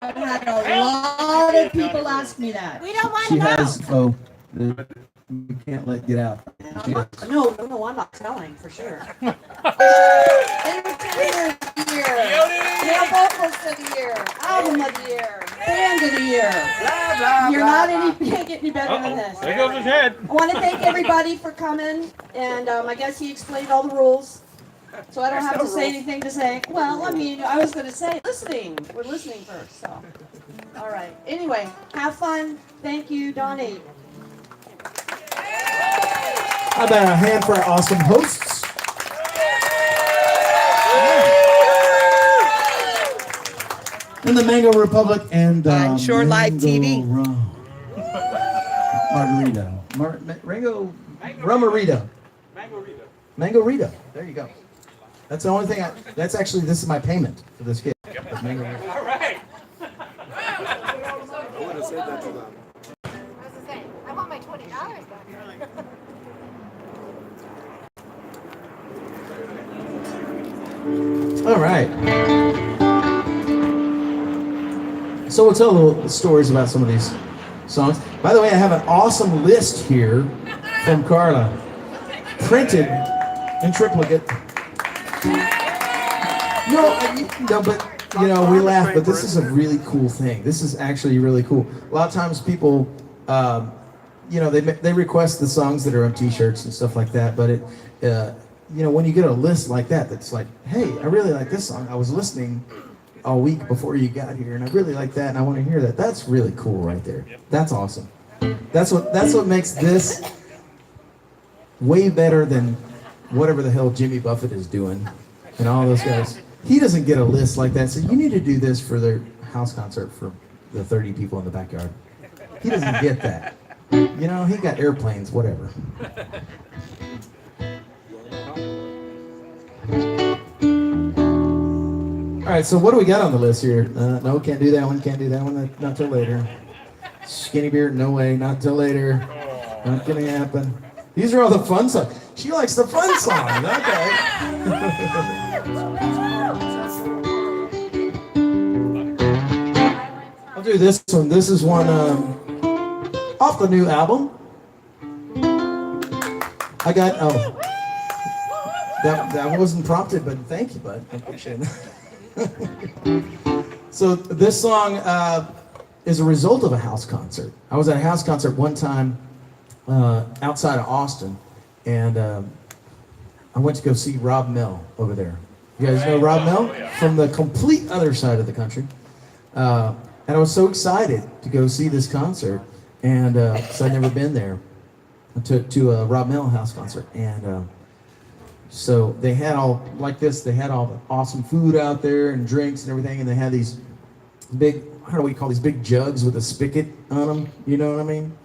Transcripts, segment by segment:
I've had a lot of people ask me that. We don't want She to know. has, oh, we can't let get out. She has, No, I'm not telling for sure. Entertainer of the year, male vocalist of the year, album of the year, band of the year. You're not can't get any better than this. There goes his head. I want to thank everybody for coming, and I guess he explained all the rules, so I don't have to say anything to say. Well, I mean, I was going to say listening. We're listening first, so. All right. Anyway, have fun. Thank you, Donny. how about a hand for our awesome hosts? In the Mango Republic and On Shore Live TV. Margarita. Mango Ramarita. Mango Rita. There you go. That's the only thing this is my payment for this kid. Mango Rita. All right. I would have said that to them. I want my $20 back. All right. So we'll tell little stories about some of these songs. By the way, I have an awesome list here from Carla, printed in triplicate. No, but we laugh, but this is a really cool thing. This is actually really cool. A lot of times people, they request the songs that are on T-shirts and stuff like that. But when you get a list like that, that's like, hey, I really like this song. I was listening a week before you got here, and I really like that, and I want to hear that. That's really cool, right there. That's awesome. That's what makes this way better than whatever the hell Jimmy Buffett is doing and all those guys. He doesn't get a list like that. So you need to do this for their house concert for the 30 people in the backyard. He doesn't get that. He got airplanes, whatever. All right, so what do we got on the list here? No, can't do that one. Can't do that one. Not till later. Skinny beard, no way. Not till later. Not gonna happen. These are all the fun songs. She likes the fun songs. Okay. I'll do this one. This is one off the new album. I got that wasn't prompted, but thank you, bud. I appreciate it. So this song is a result of a house concert. I was at a house concert one time outside of Austin, and I went to go see Rob Mel over there. You guys know Rob Mel? From the complete other side of the country. And I was so excited to go see this concert, and because I'd never been there, to a Rob Mel house concert. And so they had all like this. They had all the awesome food out there and drinks and everything, and they had these big, how do we call these big jugs with a spigot on them? You know what I mean?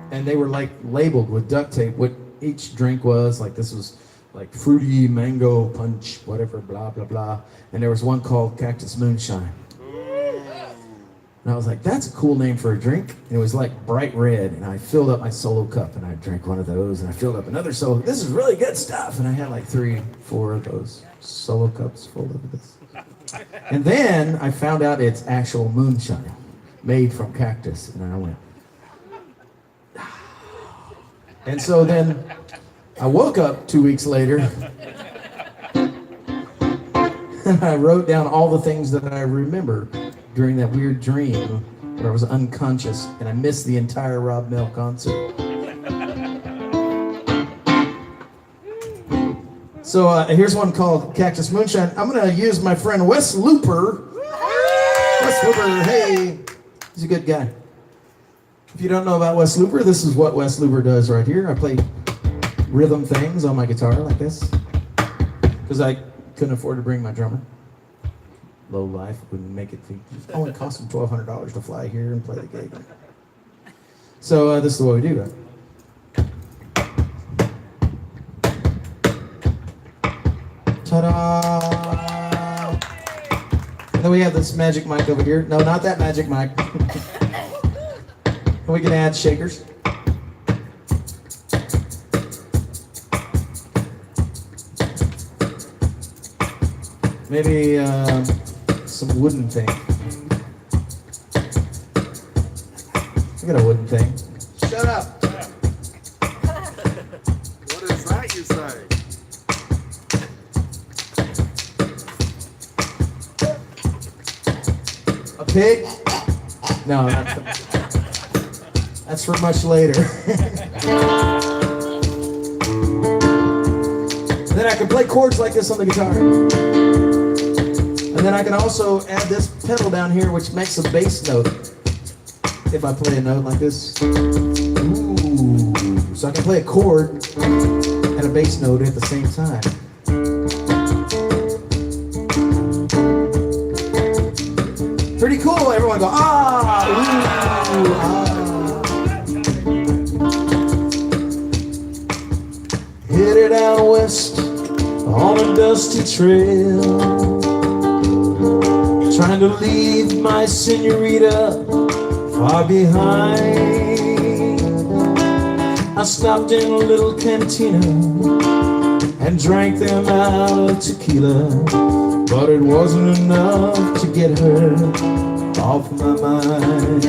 And they were like labeled with duct tape what each drink was. Like this was like fruity mango punch, whatever, blah blah blah. And there was one called Cactus Moonshine. And I was like, that's a cool name for a drink. And it was like bright red. And I filled up my solo cup and I drank one of those. And I filled up another solo. This is really good stuff. And I had like 3, 4 of those solo cups full of this. And then I found out it's actual moonshine made from cactus. And I went, and so then I woke up 2 weeks later. And I wrote down all the things that I remember during that weird dream where I was unconscious and I missed the entire Rob Mel concert. So here's one called Cactus Moonshine. I'm going to use my friend Wes Looper. Wes Looper, hey, he's a good guy. If you don't know about Wes Looper, this is what Wes Looper does right here. I play rhythm things on my guitar like this because I couldn't afford to bring my drummer. Low life, wouldn't make it. It only cost him $1,200 to fly here and play the gig. So this is the way we do it. Ta-da! And then we have this magic mic over here. No, not that magic mic. And we can add shakers. Maybe some wooden thing. I got a wooden thing. Shut up. What is that you say? A pig? No, that's for much later. And then I can play chords like this on the guitar. And then I can also add this pedal down here, which makes a bass note. If I play a note like this. Ooh. So I can play a chord and a bass note at the same time. Pretty cool. Everyone go, ah, ooh, ah. Headed out west on a dusty trail, trying to leave my senorita far behind. I stopped in a little cantina and drank them out of tequila, but it wasn't enough to get her off my mind.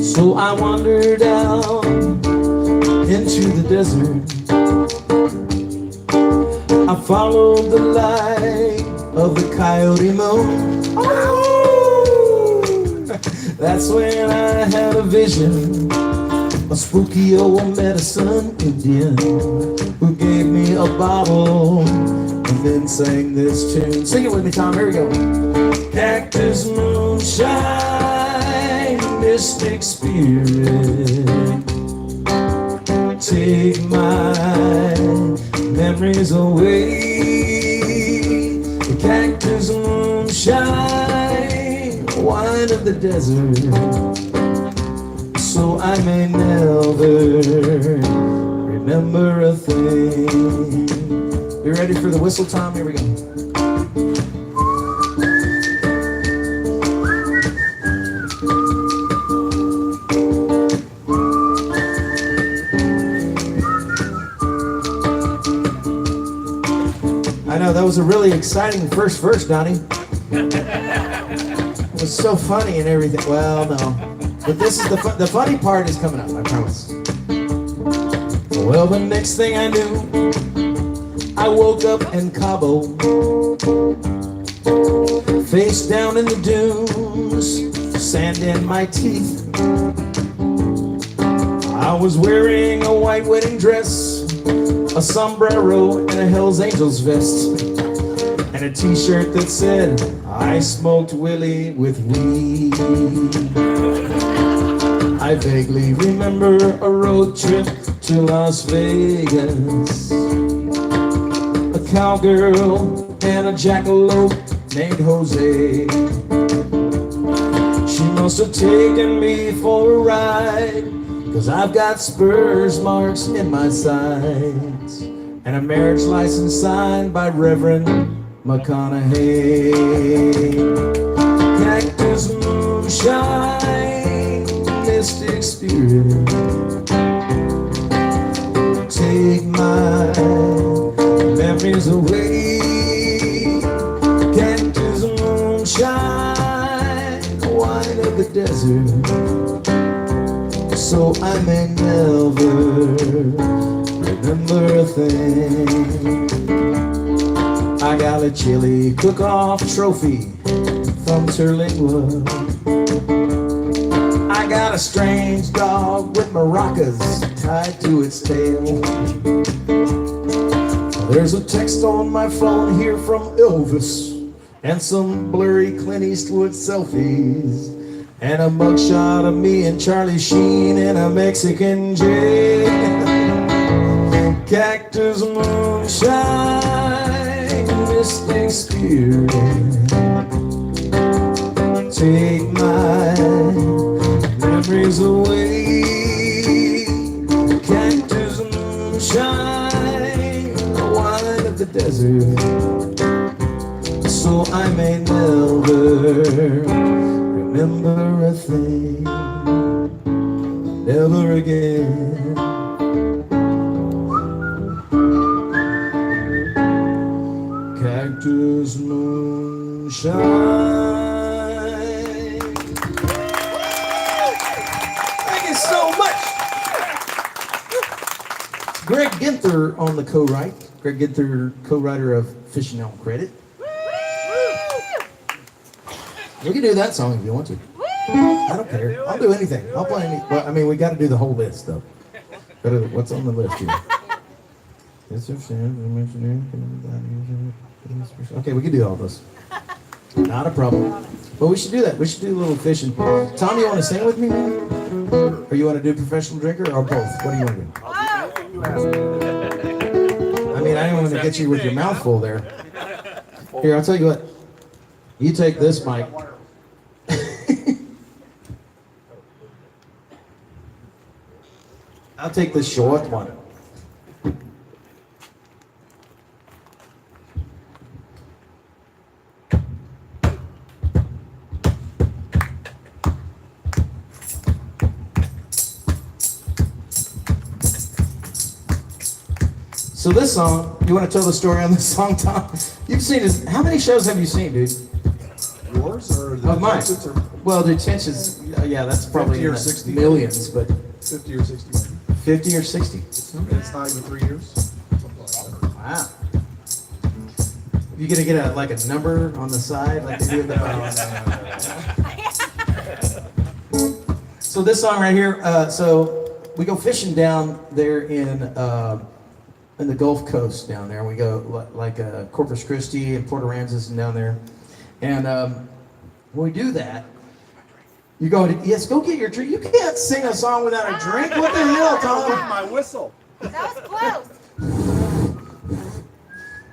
So I wandered out into the desert. I followed the light of the coyote moon. That's when I had a vision, a spooky old medicine Indian who gave me a bottle and then sang this tune. Sing it with me, Tom. Here we go. Cactus moonshine, mystic spirit, take my memories away. The cactus moonshine, wine of the desert, so I may never remember a thing. You ready for the whistle, Tom? Here we go. I know, that was a really exciting first verse, Donny. It was so funny and everything. Well, no. But this is the funny part is coming up, I promise. Well, the next thing I knew, I woke up in Cabo, face down in the dunes, sand in my teeth. I was wearing a white wedding dress, a sombrero and a Hell's Angels vest, and a t-shirt that said, I smoked Willie with weed. I vaguely remember a road trip to Las Vegas, a cowgirl and a jackalope named Jose. She must have taken me for a ride, 'cause I've got spurs marks in my sides and a marriage license signed by Reverend McConaughey. Cactus moonshine, mystic spirit, take my memories away. Cactus moonshine, wine of the desert, so I may never remember a thing. I got a chili cook-off trophy from Terlingua. I got a strange dog with maracas tied to its tail. There's a text on my phone here from Elvis, and some blurry Clint Eastwood selfies, and a mugshot of me and Charlie Sheen in a Mexican jail. Cactus moonshine, mystic spirit, take my memories away. Cactus moonshine, wine of the desert, so I may never remember a thing, never again. Cactus moonshine. Ginther on the co-write. Greg Ginther, co-writer of Fishing on Credit. You can do that song if you want to. I don't care. I'll do anything. I'll play any. Well, I mean, we got to do the whole list, though. What's on the list here? Okay, we can do all this. Not a problem. But we should do that. We should do a little fishing. Tom, you want to sing with me, man? Or you want to do professional drinker or both? What do you want to do? I mean, I don't want to get you with your mouth full there. Here, I'll tell you what. You take this mic. I'll take the short one. So this song, you want to tell the story on this song, Tom? You've seen this. How many shows have you seen, dude? Yours or the Of mine. Detentions or Well, the Detentions, yeah, that's probably 50 or in the 60? millions, but 50 or 60? 50 or 60. It's not even 3 years. Something like that. Wow. You gonna get like a number on the side, like they do in the So this song right here, so we go fishing down there in the Gulf Coast down there. We go like Corpus Christi and Port Aransas and down there. And when we do that, you go, yes, go get your drink. You can't sing a song without a drink. What the hell, Tom? My whistle. That was close.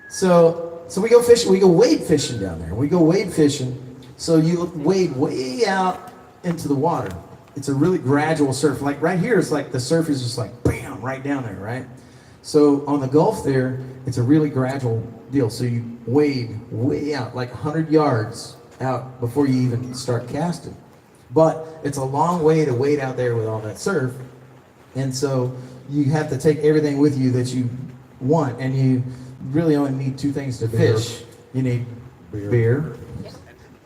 So we go fishing. We go wade fishing down there. We go wade fishing. So you wade way out into the water. It's a really gradual surf. Like right here, it's like the surf is just like bam, right down there, right? So on the Gulf there, it's a really gradual deal. So you wade way out, like 100 yards out before you even start casting. But it's a long way to wade out there with all that surf. And so you have to take everything with you that you want. And you really only need two things to fish. You need beer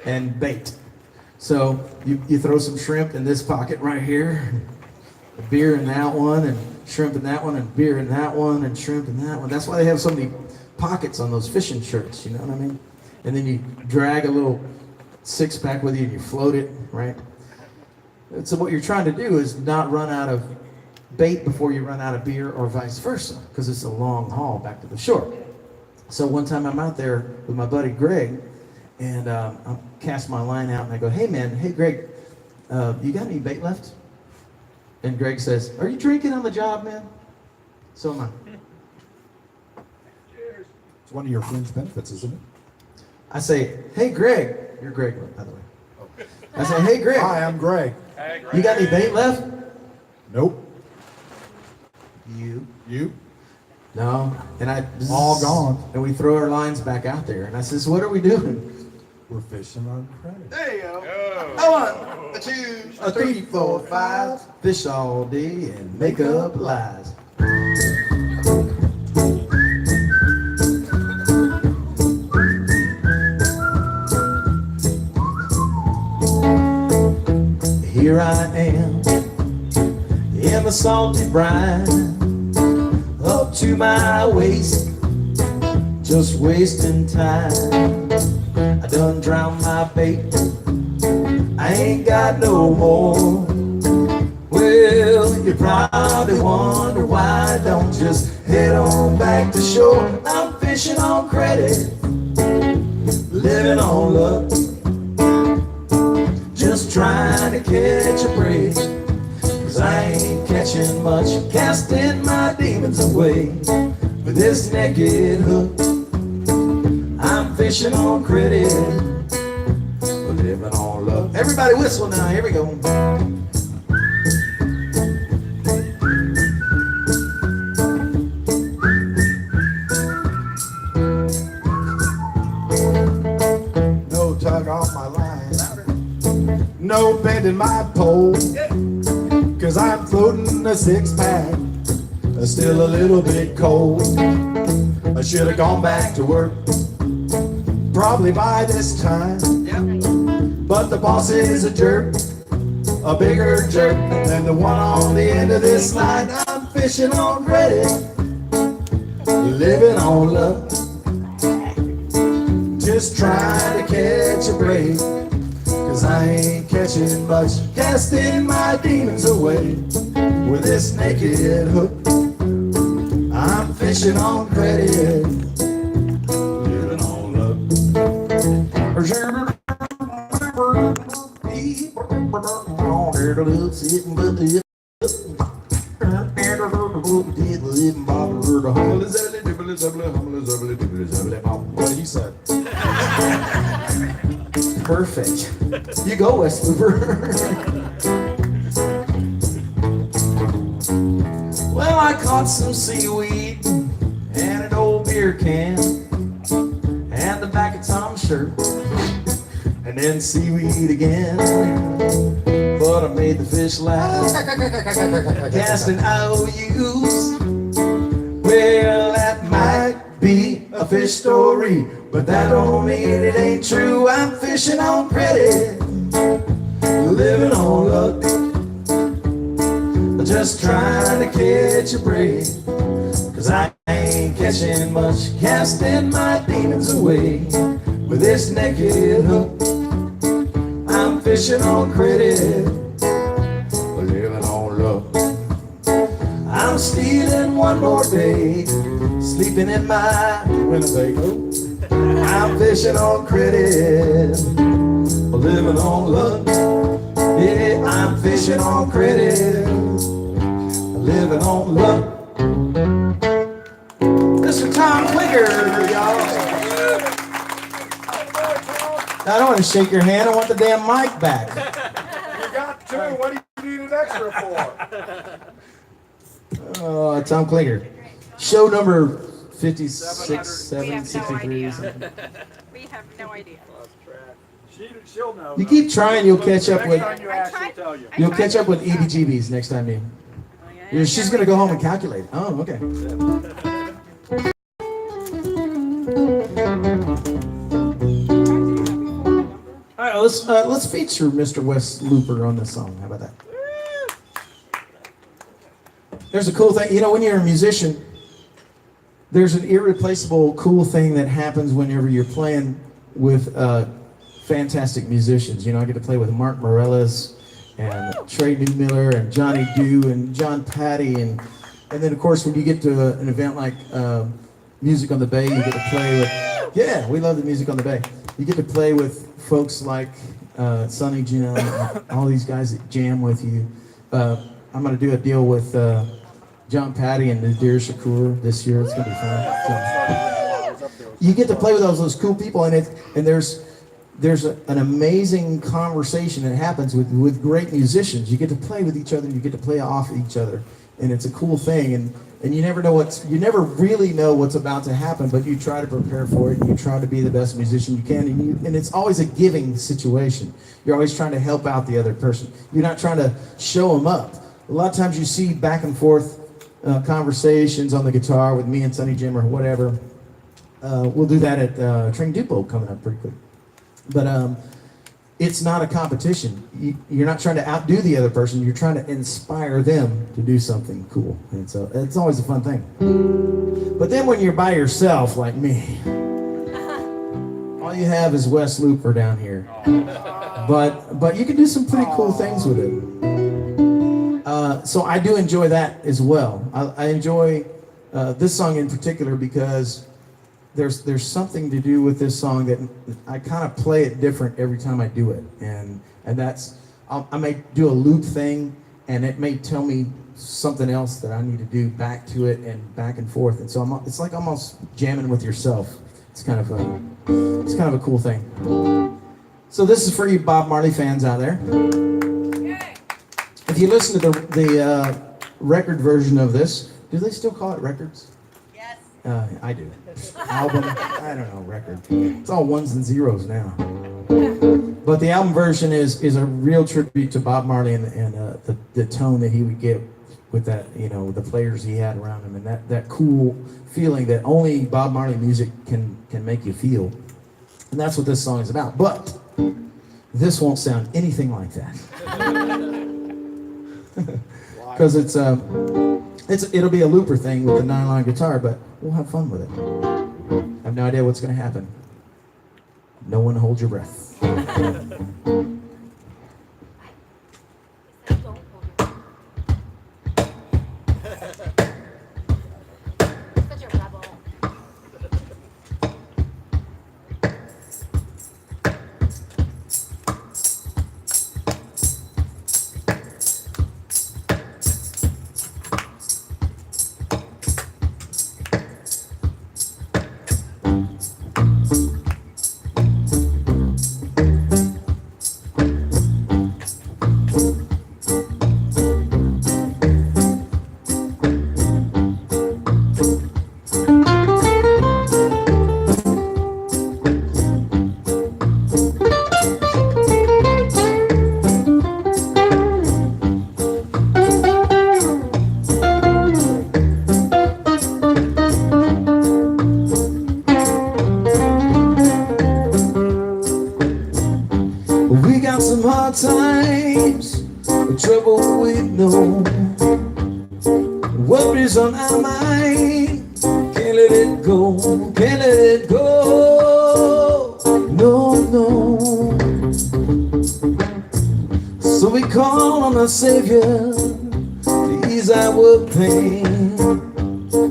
and bait. So you throw some shrimp in this pocket right here, beer in that one, and shrimp in that one, and beer in that one, and shrimp in that one. That's why they have so many pockets on those fishing shirts, you know what I mean? And then you drag a little six-pack with you and you float it, right? And so what you're trying to do is not run out of bait before you run out of beer, or vice versa, because it's a long haul back to the shore. So one time I'm out there with my buddy Greg, and I cast my line out and I go, hey Greg, you got any bait left? And Greg says, are you drinking on the job, man? So am I. It's one of your fringe benefits, isn't it? I say, hey Greg, you're Greg, by the way. I say, hey Greg, Hi, I'm Greg. you got any bait left? Nope. You? No. No. And I All gone. And we throw our lines back out there. And I says, what are we doing? We're fishing on credit. There you go. Oh. A 1, a 2, A 3, 4, 5. Fish all day and make up lies. Here I am in the salty brine, up to my waist, just wasting time. I done drowned my bait, I ain't got no more. Well, you probably wonder why I don't just head on back to shore. I'm fishing on credit, living on luck, just trying to catch a break, 'cause I ain't catching much, casting my demons away with this naked hook. I'm fishing on credit, living on love. Everybody whistle now, here we go. No tug off my line. No bending my pole. 'Cause I'm floating a 6-pack. Still a little bit cold. I should have gone back to work probably by this time. But the boss is a jerk, a bigger jerk than the one on the end of this line. I'm fishing on credit, living on luck. Just trying to catch a break, 'cause I ain't catching much. Casting my demons away with this naked hook. I'm fishing on credit, living on luck. What he said. Perfect. You go, West Looper. Well, I caught some seaweed and an old beer can and the back of Tom's shirt and then seaweed again. But I made the fish laugh, casting IOUs. Well, that might be a fish story, but that don't mean it ain't true. I'm fishing on credit, living on luck. Just trying to catch a break, 'cause I ain't catching much. Casting my demons away with this naked hook. I'm fishing on credit, living on luck. I'm stealing one more day, sleeping in my Winnebago. I'm fishing on credit, living on luck. Yeah, I'm fishing on credit, living on luck. Mr. Tom Clinger, y'all. I don't want to shake your hand. I want the damn mic back. You got two. What do you need an extra for? Oh, Tom Clinger. Show number 56, We 7, have no 63. idea. Something. We have no idea. She'll know. You keep trying, you'll catch up with. Next time you ask, she'll tell you. You'll catch up with EBGBs next time you. Yeah, she's gonna go home and calculate. Oh, okay. All right, let's feature Mr. West Looper on this song. How about that? There's a cool thing, you know, when you're a musician, there's an irreplaceable cool thing that happens whenever you're playing with fantastic musicians. You know, I get to play with Mark Morellis and Trey Newmiller and Johnny Dew and John Patty and then of course when you get to an event like Music on the Bay, you get to play with, yeah, we love the Music on the Bay. You get to play with folks like Sonny Jim, all these guys that jam with you. I'm going to do a deal with John Patty and Nadir Shakur this year. It's going to be fun. So, you get to play with those cool people, and there's an amazing conversation that happens with great musicians. You get to play with each other, and you get to play off each other, and it's a cool thing. And you never really know what's about to happen, but you try to prepare for it, and you try to be the best musician you can, and it's always a giving situation. You're always trying to help out the other person. You're not trying to show them up. A lot of times you see back and forth conversations on the guitar with me and Sonny Jim or whatever. We'll do that at Train Depot coming up pretty quick. But it's not a competition. You're not trying to outdo the other person. You're trying to inspire them to do something cool. And so it's always a fun thing. But then when you're by yourself, like me, all you have is Wes Looper down here. But you can do some pretty cool things with it. So I do enjoy that as well. I enjoy this song in particular because there's something to do with this song that I kind of play it different every time I do it, and that's I may do a loop thing, and it may tell me something else that I need to do back to it and back and forth, and so it's like almost jamming with yourself. It's kind of a cool thing. So this is for you Bob Marley fans out there. If you listen to the record version of this, do they still call it records? Yes. I do. Album, I don't know, record. It's all ones and zeros now. But the album version is a real tribute to Bob Marley and the tone that he would get with that, you know, the players he had around him, and that cool feeling that only Bob Marley music can make you feel. And that's what this song is about. But this won't sound anything like that. Because it's It'll be a looper thing with the 9-line guitar, but we'll have fun with it. I have no idea what's going to happen. No one hold your breath. Don't hold it. Such a rebel. We got some hard times, trouble we know. Worries on our mind, can't let it go, can't let it go. No, no. So we call on our Savior to ease our pain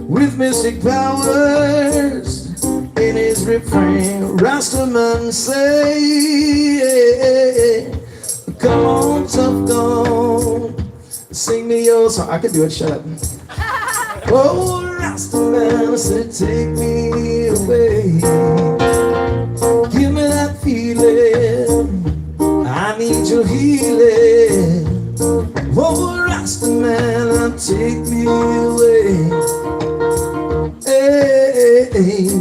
with mystic powers. In his refrain, Rastaman say, come on, tough gone, sing me your song. I can do it, shut up. Oh, Rastaman, I said, take me away. Give me that feeling, I need your healing. Oh, Rastaman, take me away. Hey, hey, hey.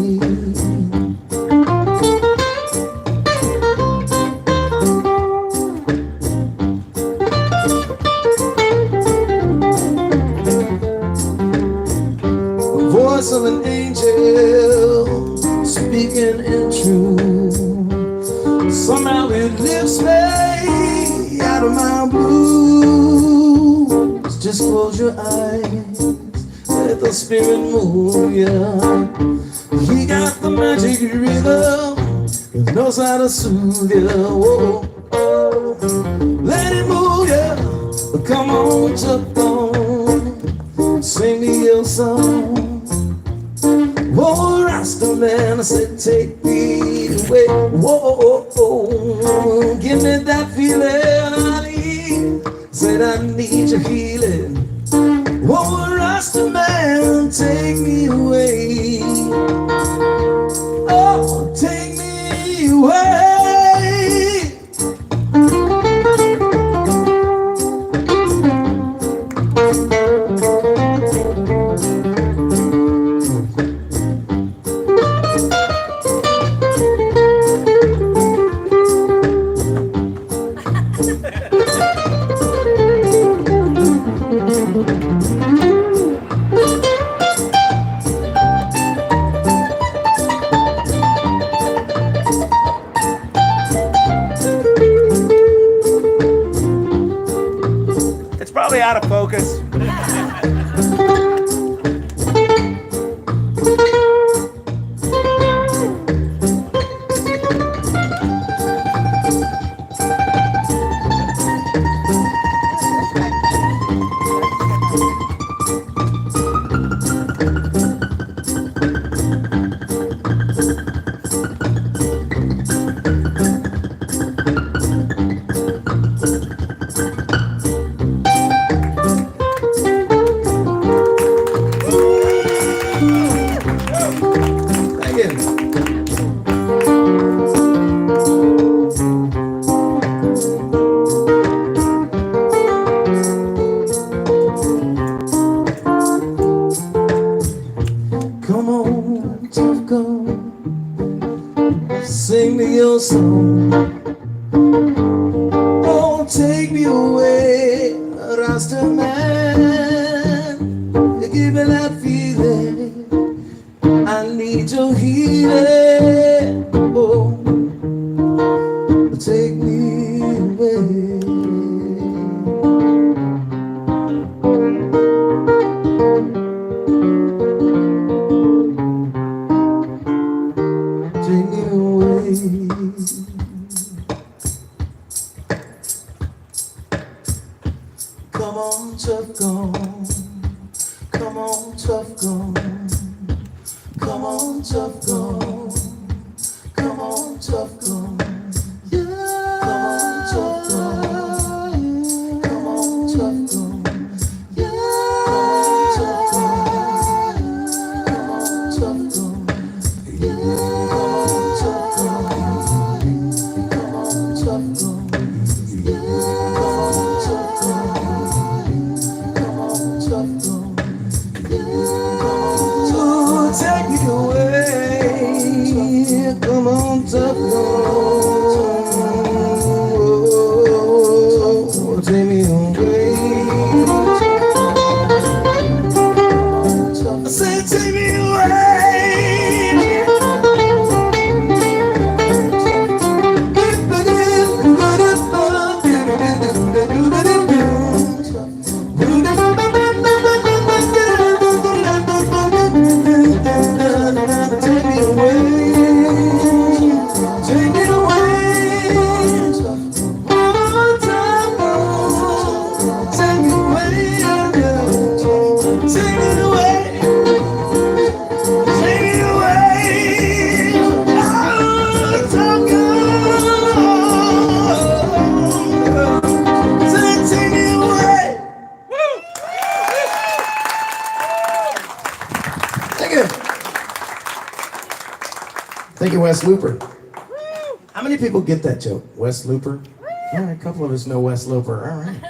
Voice of an angel speaking in truth. Somehow it lifts me out of my blues. Just close your eyes, let the spirit move ya. He got the magic rhythm, he knows how to soothe ya. Whoa, oh. Let it move ya. Come on, jump on, sing me your song. Oh, Rasta man, I said, take me away. Whoa, oh, oh. Give me that feeling I need. Said I need your healing. Oh, Rasta man, take me away. Oh, take me away. It's probably out of focus. Come on, tough girl, sing me your song. Oh, take me away, Rasta man. Give me that feeling, I need your healing. Oh, take me away. Come on, tough gone. Come on, tough gone. Come on, tough gone. Come on, tough gone. Yeah. Come on, tough gone. Come on, tough gone. Yeah. Come on, tough gone. Yeah. Come on, tough gone. Yeah. Come on, tough gone. Take me away, come on, tough oh, take me away. I said, take me away. Thank you, Wes Looper. How many people get that joke? Wes Looper? All right, a couple of us know Wes Looper. All right.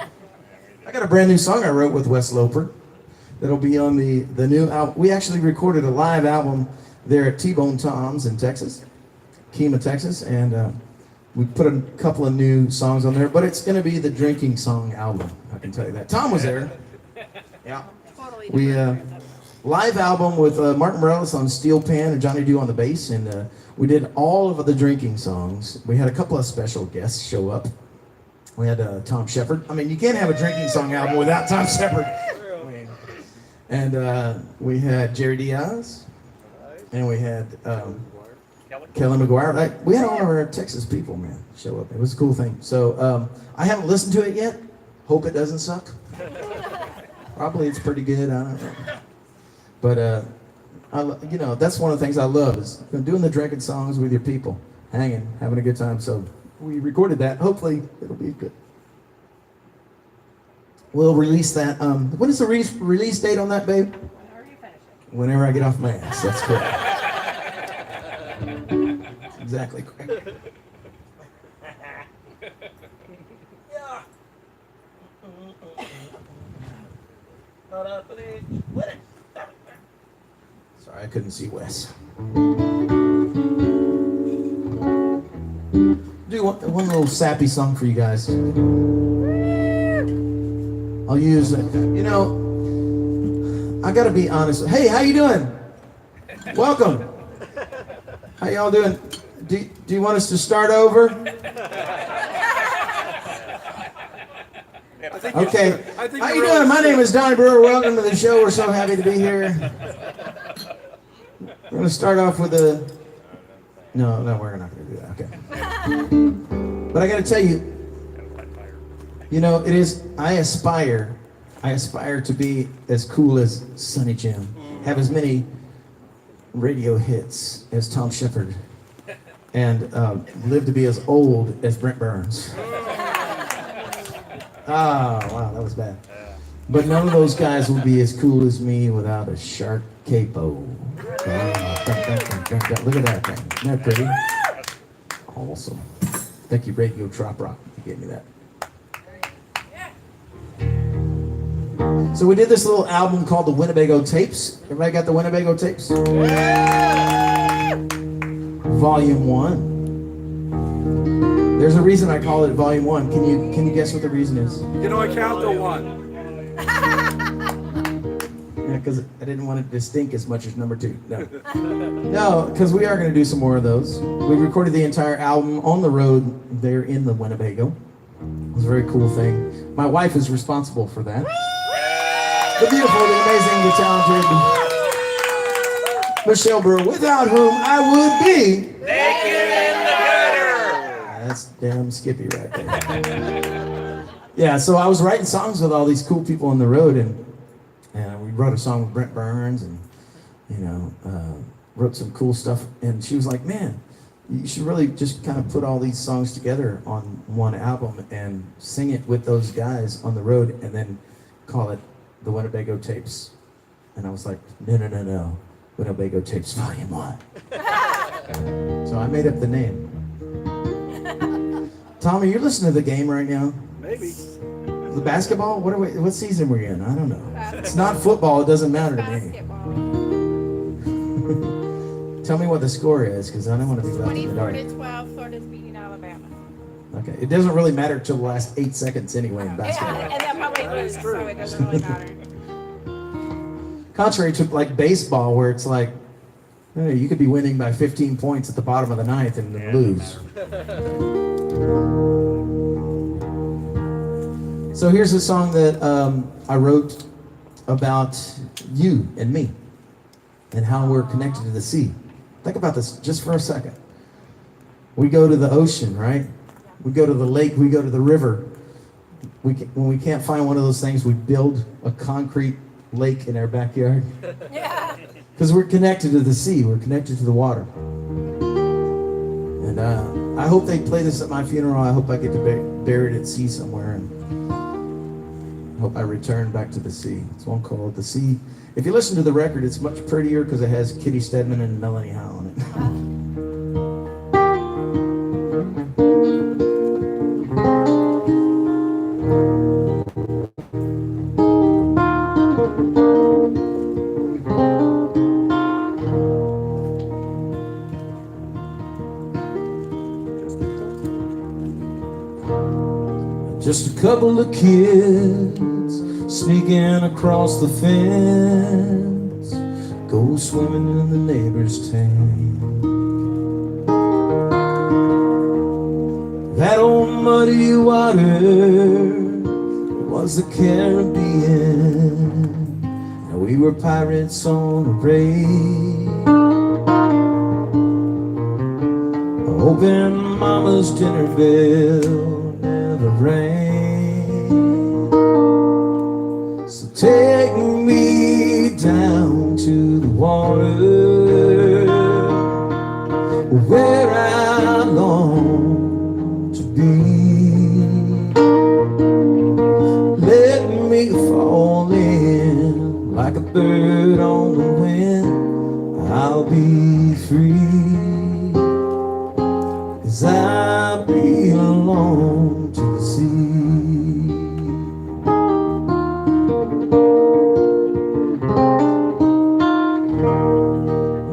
I got a brand new song I wrote with Wes Looper that'll be on the new album. We actually recorded a live album there at T-Bone Tom's in Texas, Kima, Texas, and we put a couple of new songs on there, but it's going to be the drinking song album. I can tell you that. Tom was there. Yeah. We live album with Martin Morellis on steel pan and Johnny Dew on the bass, and we did all of the drinking songs. We had a couple of special guests show up. We had Tom Shepard. I mean, you can't have a drinking song album without Tom Shepard. And we had Jerry Diaz, and we had Kelly McGuire. We had all of our Texas people, man, show up. It was a cool thing. So I haven't listened to it yet. Hope it doesn't suck. Probably it's pretty good. I don't know. But you know, that's one of the things I love is doing the drinking songs with your people, hanging, having a good time. So we recorded that. Hopefully it'll be good. We'll release that. When is the release date on that, babe? Whenever you finish it. Whenever I get off my ass. That's correct. Exactly correct. Sorry, I couldn't see Wes. Do one little sappy song for you guys. I'll use it. You know, I gotta be honest. Hey, how you doing? Welcome. How y'all doing? Do you want us to start over? Okay. How you doing? My name is Donny Brewer. Welcome to the show. We're so happy to be here. We're going to start off with a... No, we're not going to do that. Okay. But I got to tell you, you know, it is... I aspire to be as cool as Sonny Jim, have as many radio hits as Tom Shepard, and live to be as old as Brent Burns. Oh, wow, that was bad. But none of those guys will be as cool as me without a shark capo. Look at that thing. Isn't that pretty? Awesome. Thank you, Radio Trop Rock. You gave me that. So we did this little album called the Winnebago Tapes. Everybody got the Winnebago Tapes? Volume 1. There's a reason I call it Volume 1. Can you guess what the reason is? You know, I count to 1. Yeah, because I didn't want it to stink as much as number 2. No, because we are going to do some more of those. We recorded the entire album on the road there in the Winnebago. It was a very cool thing. My wife is responsible for that. The beautiful, the amazing, the talented Michelle Brewer, without whom I would be naked in the gutter. That's damn Skippy right there. Yeah, so I was writing songs with all these cool people on the road, and we wrote a song with Brent Burns, and wrote some cool stuff. And she was like, "Man, you should really just kind of put all these songs together on one album and sing it with those guys on the road, and then call it the Winnebago Tapes." And I was like, no, Winnebago Tapes Volume 1. So I made up the name. Tommy, you're listening to the game right now? Maybe. The basketball? What season we're in? I don't know. It's not football. It doesn't matter to me. Basketball. Tell me what the score is, because I don't want to be left in the 24 dark. to 12, Florida's beating Alabama. Okay. It doesn't really matter till the last 8 seconds anyway in basketball. Yeah, and they'll probably lose, so it doesn't really matter. Contrary to like baseball, where it's like, hey, you could be winning by 15 points at the bottom of the ninth and then lose. So here's a song that I wrote about you and me and how we're connected to the sea. Think about this just for a second. We go to the ocean, right? We go to the lake, we go to the river. When we can't find one of those things, we build a concrete lake in our backyard. Yeah. Because we're connected to the sea, we're connected to the water. And I hope they play this at my funeral. I hope I get to be buried at sea somewhere, and I hope I return back to the sea. It's one called The Sea. If you listen to the record, it's much prettier because it has Kitty Stedman and Melanie Howe on it. Just a couple of kids sneaking across the fence, go swimming in the neighbor's tank. That old muddy water was the Caribbean, and we were pirates on a raid. Hoping mama's dinner bell never rang. So take me down to the water where I long to be. Let me fall in like a bird on the wind. I'll be free, 'cause I belong to the sea.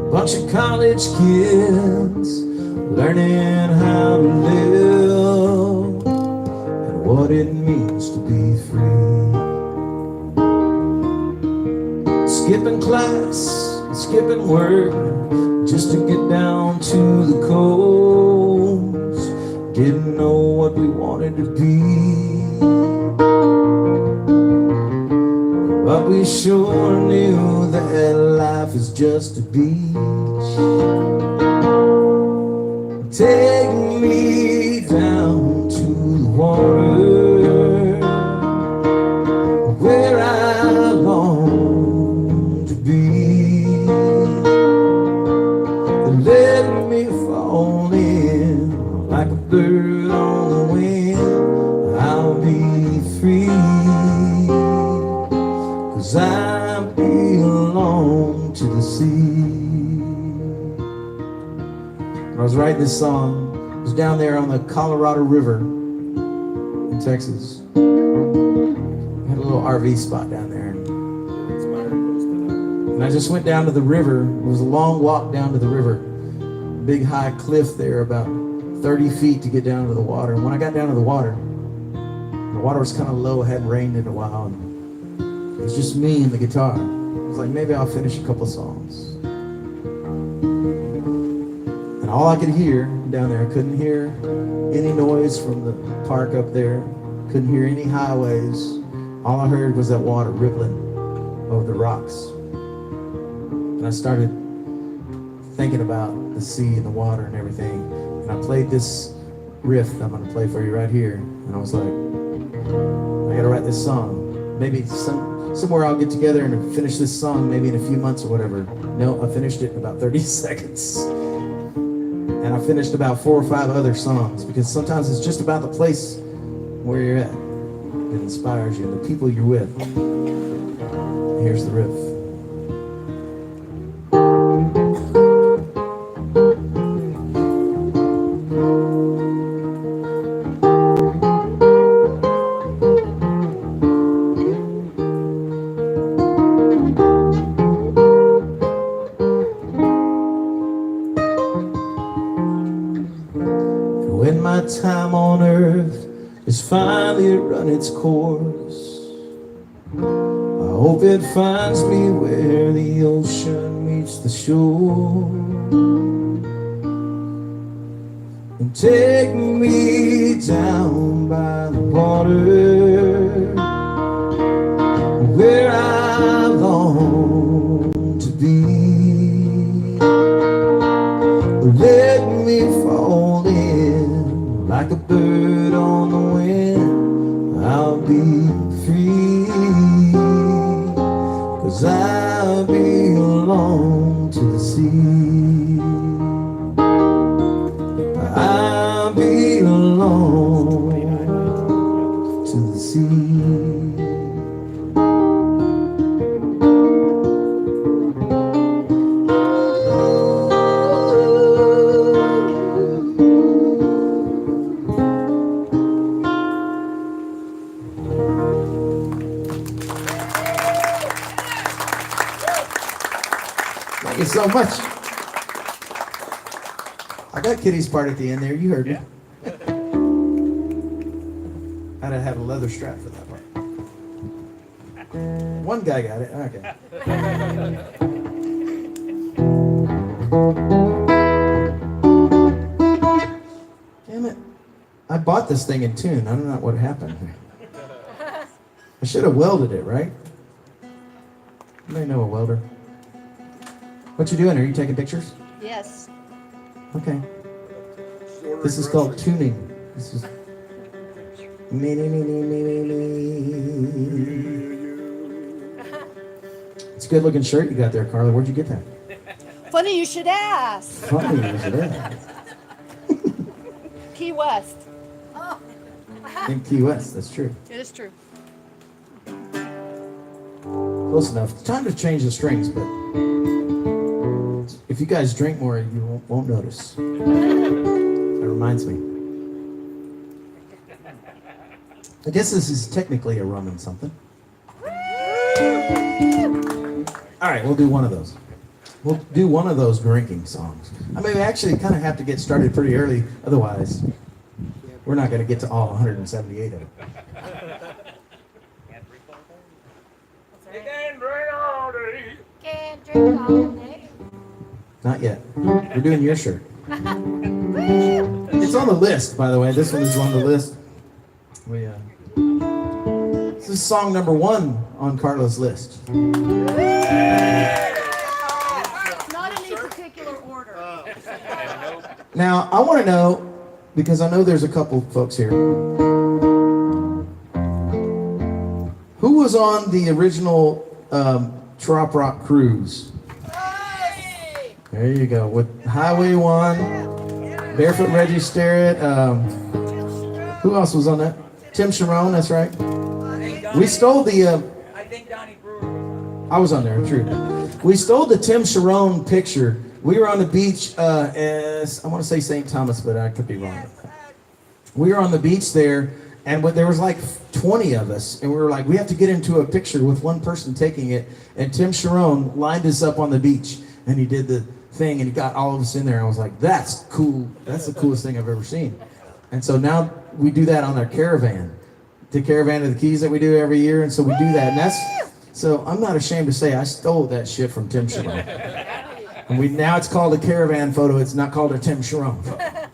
A bunch of college kids learning how to live and what it means to be free. Skipping class, skipping work, just to get down to the coast. Didn't know what we wanted to be, but we sure knew that life is just a beach. Take me down to the water where I long to be. Let me fall in like a bird on the wind. I'll be free, 'cause I belong to the sea. When I was writing this song, I was down there on the Colorado River in Texas. I had a little RV spot down there. And I just went down to the river. It was a long walk down to the river. Big high cliff there, about 30 feet to get down to the water. And when I got down to the water was kind of low, it hadn't rained in a while, and it was just me and the guitar. I was like, maybe I'll finish a couple songs. And all I could hear down there, I couldn't hear any noise from the park up there, couldn't hear any highways. All I heard was that water rippling over the rocks. And I started thinking about the sea and the water and everything. And I played this riff that I'm gonna play for you right here. And I was like, gotta write this song. Maybe somewhere I'll get together and finish this song maybe in a few months or whatever. No, I finished it in about 30 seconds. And I finished about 4 or 5 other songs because sometimes it's just about the place where you're at that inspires you and the people you're with. Here's the riff. When my time on earth is finally run its course, I hope it finds me where the ocean meets the shore, and take me down by the water where I long to be. Let me fall in like a bird on the wind. I'll be free, 'cause I belong to the sea. I belong to the sea. Thank you so much. I got Kitty's part at the end there. You heard me. I'd have a leather strap for that part. One guy got it. Okay. Damn it. I bought this thing in tune. I don't know what happened. I should have welded it, right? You may know a welder. What you doing? Are you taking pictures? Yes. Okay. This is called tuning. This is me. It's a good looking shirt you got there, Carla. Where'd you get that? Funny you should ask. Funny, is it? Key West. In Key West, that's true. It is true. Close enough. It's time to change the strings, but if you guys drink more, you won't notice. That reminds me. I guess this is technically a rum and something. All right, we'll do one of those. We'll do one of those drinking songs. I mean, we actually kind of have to get started pretty early, otherwise we're not going to get to all 178 of it. Can't drink all day. Not yet. We're doing your shirt. It's on the list, by the way. This one is on the list. This is song number 1 on Carla's list. Not in any particular order. Now, I want to know, because I know there's a couple folks here. Who was on the original Trop Rock cruise? There you go. With Highway 1, Barefoot Reggie Starrett. Who else was on that? Tim Sharon, that's right. We stole the... I think Donny Brewer was on. I was on there, true. We stole the Tim Sharon picture. We were on the beach, as I want to say St. Thomas, but I could be wrong. We were on the beach there, and there was like 20 of us, and we were like, we have to get into a picture with one person taking it. And Tim Sharon lined us up on the beach, and he did the thing, and he got all of us in there. I was like, that's cool. That's the coolest thing I've ever seen. And so now we do that on our caravan, the Caravan of the Keys that we do every year, and so we do that. And so I'm not ashamed to say I stole that shit from Tim Sharon. And now it's called a caravan photo. It's not called a Tim Sharon photo.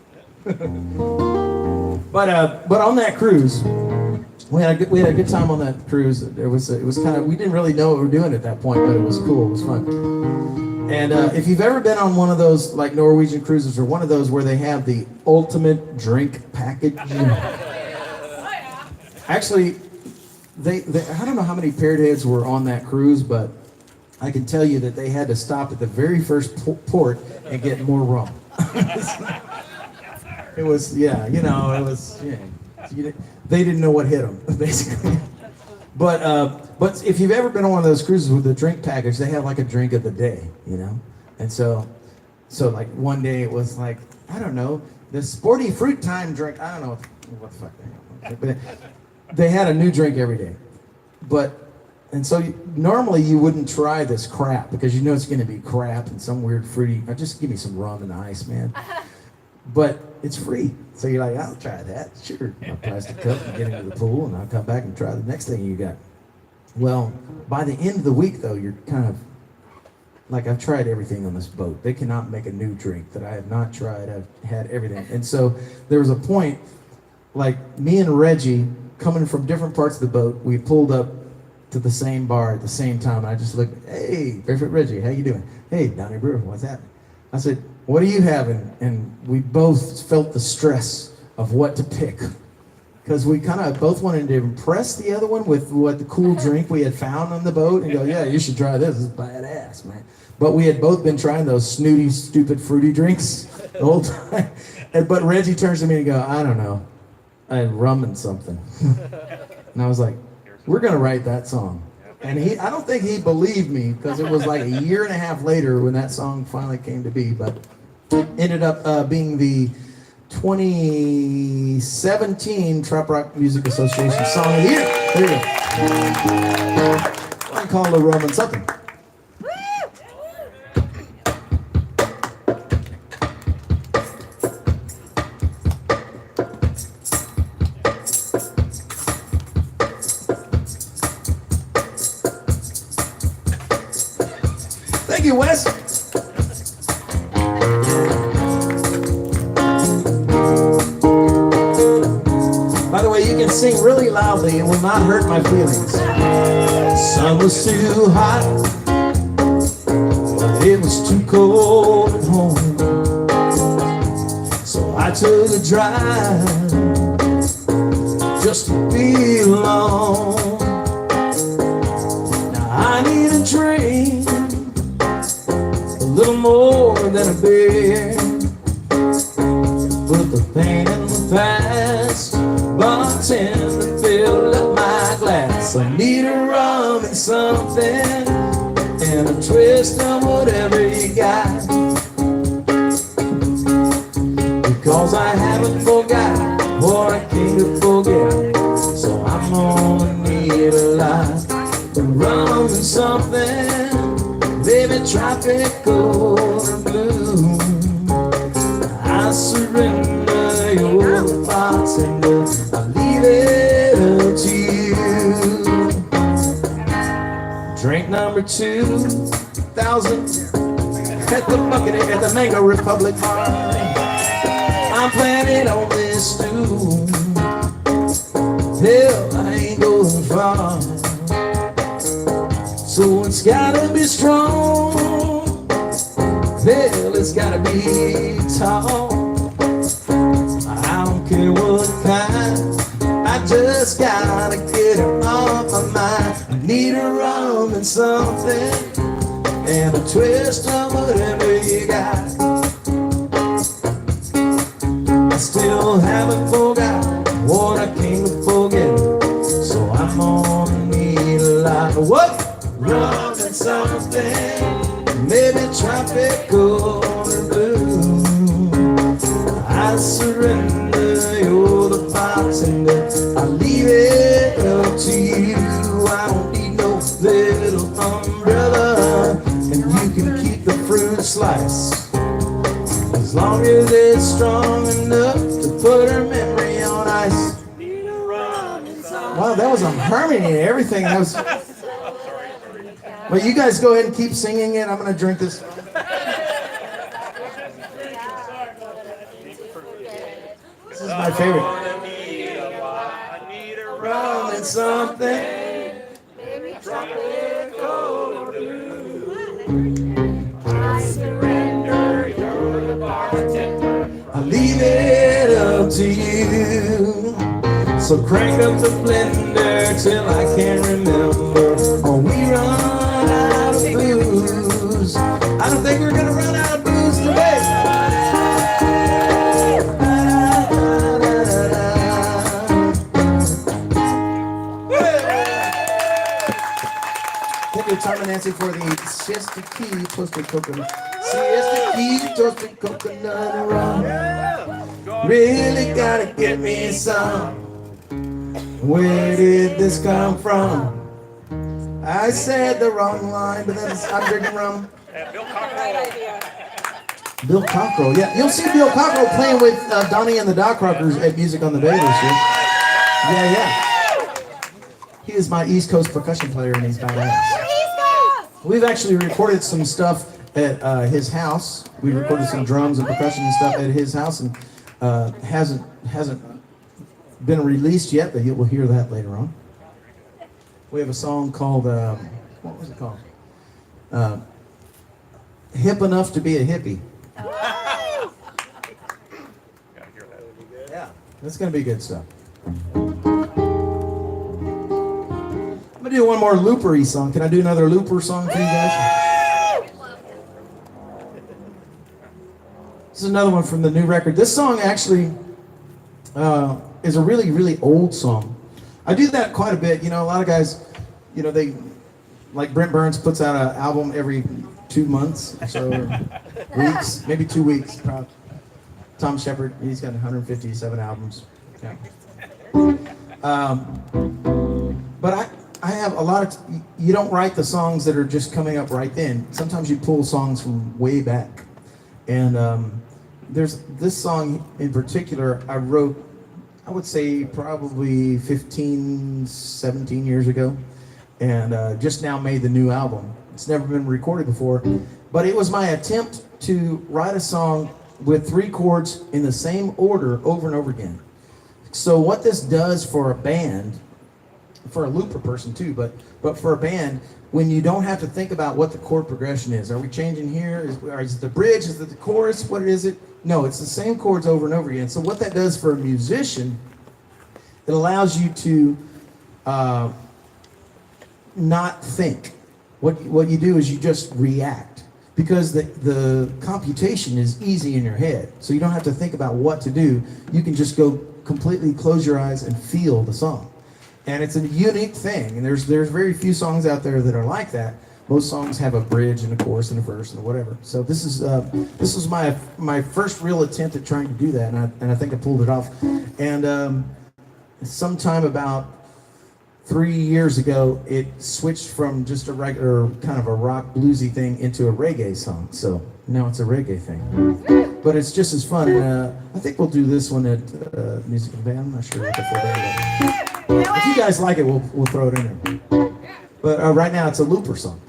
But on that cruise, we had a good time on that cruise. It was kind of, we didn't really know what we were doing at that point, but it was cool. It was fun. And if you've ever been on one of those like Norwegian cruises or one of those where they have the ultimate drink package, actually they I don't know how many parrot heads were on that cruise, but I can tell you that they had to stop at the very first port and get more rum. It was, yeah, you know, it was, yeah. They didn't know what hit them, basically. But if you've ever been on one of those cruises with a drink package, they have like a drink of the day, you know? And so like one day it was like, I don't know, the sporty fruit time drink. I don't know what the fuck they had. But they had a new drink every day. And so normally you wouldn't try this crap because you know it's going to be crap and some weird fruity. Just give me some rum and ice, man. But it's free. So you're like, I'll try that. Sure. I'll plastic cup and get into the pool and I'll come back and try the next thing you got. Well, by the end of the week, though, you're kind of like, I've tried everything on this boat. They cannot make a new drink that I have not tried. I've had everything. And so there was a point, like me and Reggie, coming from different parts of the boat, we pulled up to the same bar at the same time. I just looked, hey, Barefoot Reggie, how you doing? Hey, Donny Brewer, what's happening? I said, what are you having? And we both felt the stress of what to pick. Because we kind of both wanted to impress the other one with what the cool drink we had found on the boat and go, yeah, you should try this. It's badass, man. But we had both been trying those snooty, stupid, fruity drinks the whole time. But Reggie turns to me and goes, I don't know. I had rum and something. And I was like, we're going to write that song. And I don't think he believed me because it was like a year and a half later when that song finally came to be. But it ended up being the 2017 Trop Rock Music Association Song of the Year. There you go. I call it a rum and something. Thank you, Wes. By the way, you can sing really loudly. It will not hurt my feelings. Sun was too hot, but it was too cold at home. So I took a drive just to be alone. Now I need a drink, a little more than a beer. Put the pain in the past, bartender, fill up my glass. I need a rum and something, and a twist of whatever you got. Because I haven't forgot what I came to forget. So I'm gonna need a lot of rum and something, baby, tropical blue. I surrender, you're the bartender, I leave it up to you. Drink number 2,000 at the bucket at the Mango Republic Bar. I'm planning on this too. Hell, I ain't going far. So it's gotta be strong. Hell, it's gotta be tall. I don't care what kind, I just gotta get it off my mind. I need a rum and something, and a twist of whatever you got. I still haven't forgot what I came to forget, so I'm gonna need a lot of what? Rum and something, maybe tropical blue. I surrender, you're the bartender, I leave it up to you. I don't need no little umbrella, and you can keep the fruit slice, as long as it's strong enough to put her memory on ice. Wow, that was a harmony and everything. That was. Well, you guys go ahead and keep singing it. I'm gonna drink this. This is my favorite. I need a rum and something. Baby, tropical blue. I surrender, you're the bartender. I leave it up to you. So So crank up the blender till I can't remember. Or we run out of booze. I don't think we're gonna run out of booze today. Take your time, Nancy, for the siesta key toasted coconut. Siesta key toasted coconut rum. Really gotta get me some. Where did this come from? I said the wrong line, but then I'm drinking rum. Right idea. Bill Cockrell, yeah, you'll see Bill Cockrell playing with Donny and the Dock Rockers at Music on the Bay this year. Yeah. He is my East Coast percussion player, and he's badass. We've actually recorded some stuff at his house. We recorded some drums and percussion and stuff at his house, and hasn't been released yet, but you will hear that later on. We have a song called what was it called? Hip Enough to Be a Hippie. Yeah, that's gonna be good stuff. I'm gonna do one more loopery song. Can I do another looper song for you guys? This is another one from the new record. This song actually is a really, really old song. I do that quite a bit. You know, a lot of guys, you know, they, like Brent Burns puts out an album every 2 months or so, or weeks, maybe 2 weeks. Probably. Tom Shepard, he's got 157 albums. Yeah. But I have a lot of, you don't write the songs that are just coming up right then. Sometimes you pull songs from way back. And there's this song in particular I wrote, I would say probably 15, 17 years ago. And just now made the new album. It's never been recorded before. But it was my attempt to write a song with 3 chords in the same order over and over again. So what this does for a band, for a looper person too, but for a band, when you don't have to think about what the chord progression is. Are we changing here? Is it the bridge? Is it the chorus? What is it? No, it's the same chords over and over again. So what that does for a musician, it allows you to not think. What you do is you just react, because the computation is easy in your head. So you don't have to think about what to do. You can just go completely close your eyes and feel the song. And it's a unique thing, and there's very few songs out there that are like that. Most songs have a bridge and a chorus and a verse and whatever. So this was my first real attempt at trying to do that, and I think I pulled it off. And sometime about 3 years ago, it switched from just a regular kind of a rock bluesy thing into a reggae song. So now it's a reggae thing, but it's just as fun. I think we'll do this one at Music and Band. I'm not sure what the full band is. If you guys like it, we'll throw it in there. But right now, it's a looper song.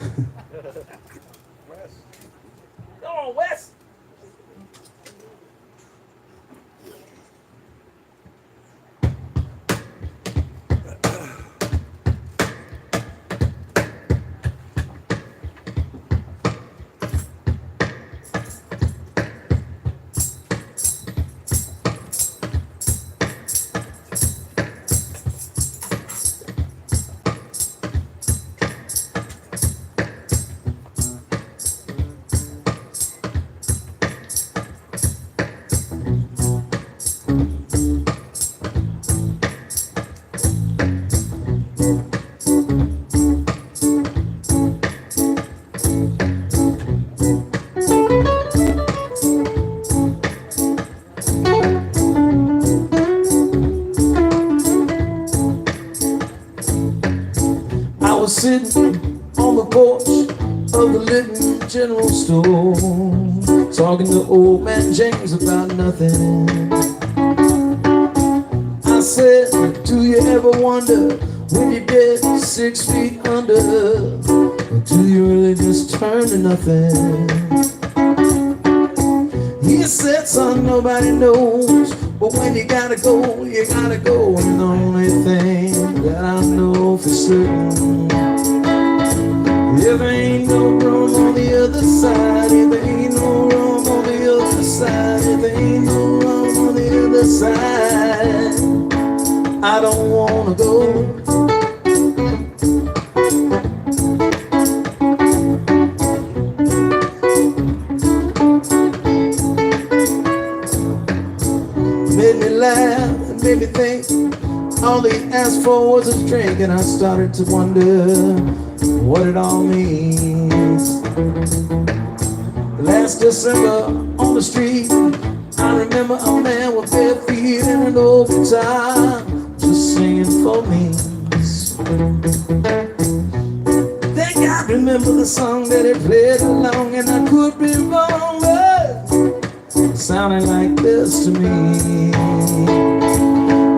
Oh, Wes! Sitting on the porch of the Little General Store, talking to old man James about nothing. I said, do you ever wonder when you get 6 feet under, or do you really just turn to nothing? He said, son, nobody knows, but when you gotta go, you gotta go. And the only thing that I know for certain, if there ain't no room on the other side, if there ain't no room on the other side, if there ain't no room on the other side, I don't wanna go. Made me laugh and made me think. All they asked for was a drink, and I started to wonder what it all means. Last December on the street, I remember a man with bare feet and an old guitar just singing for me. Think I remember the song that he played along, and I could be wrong, but it sounded like this to me.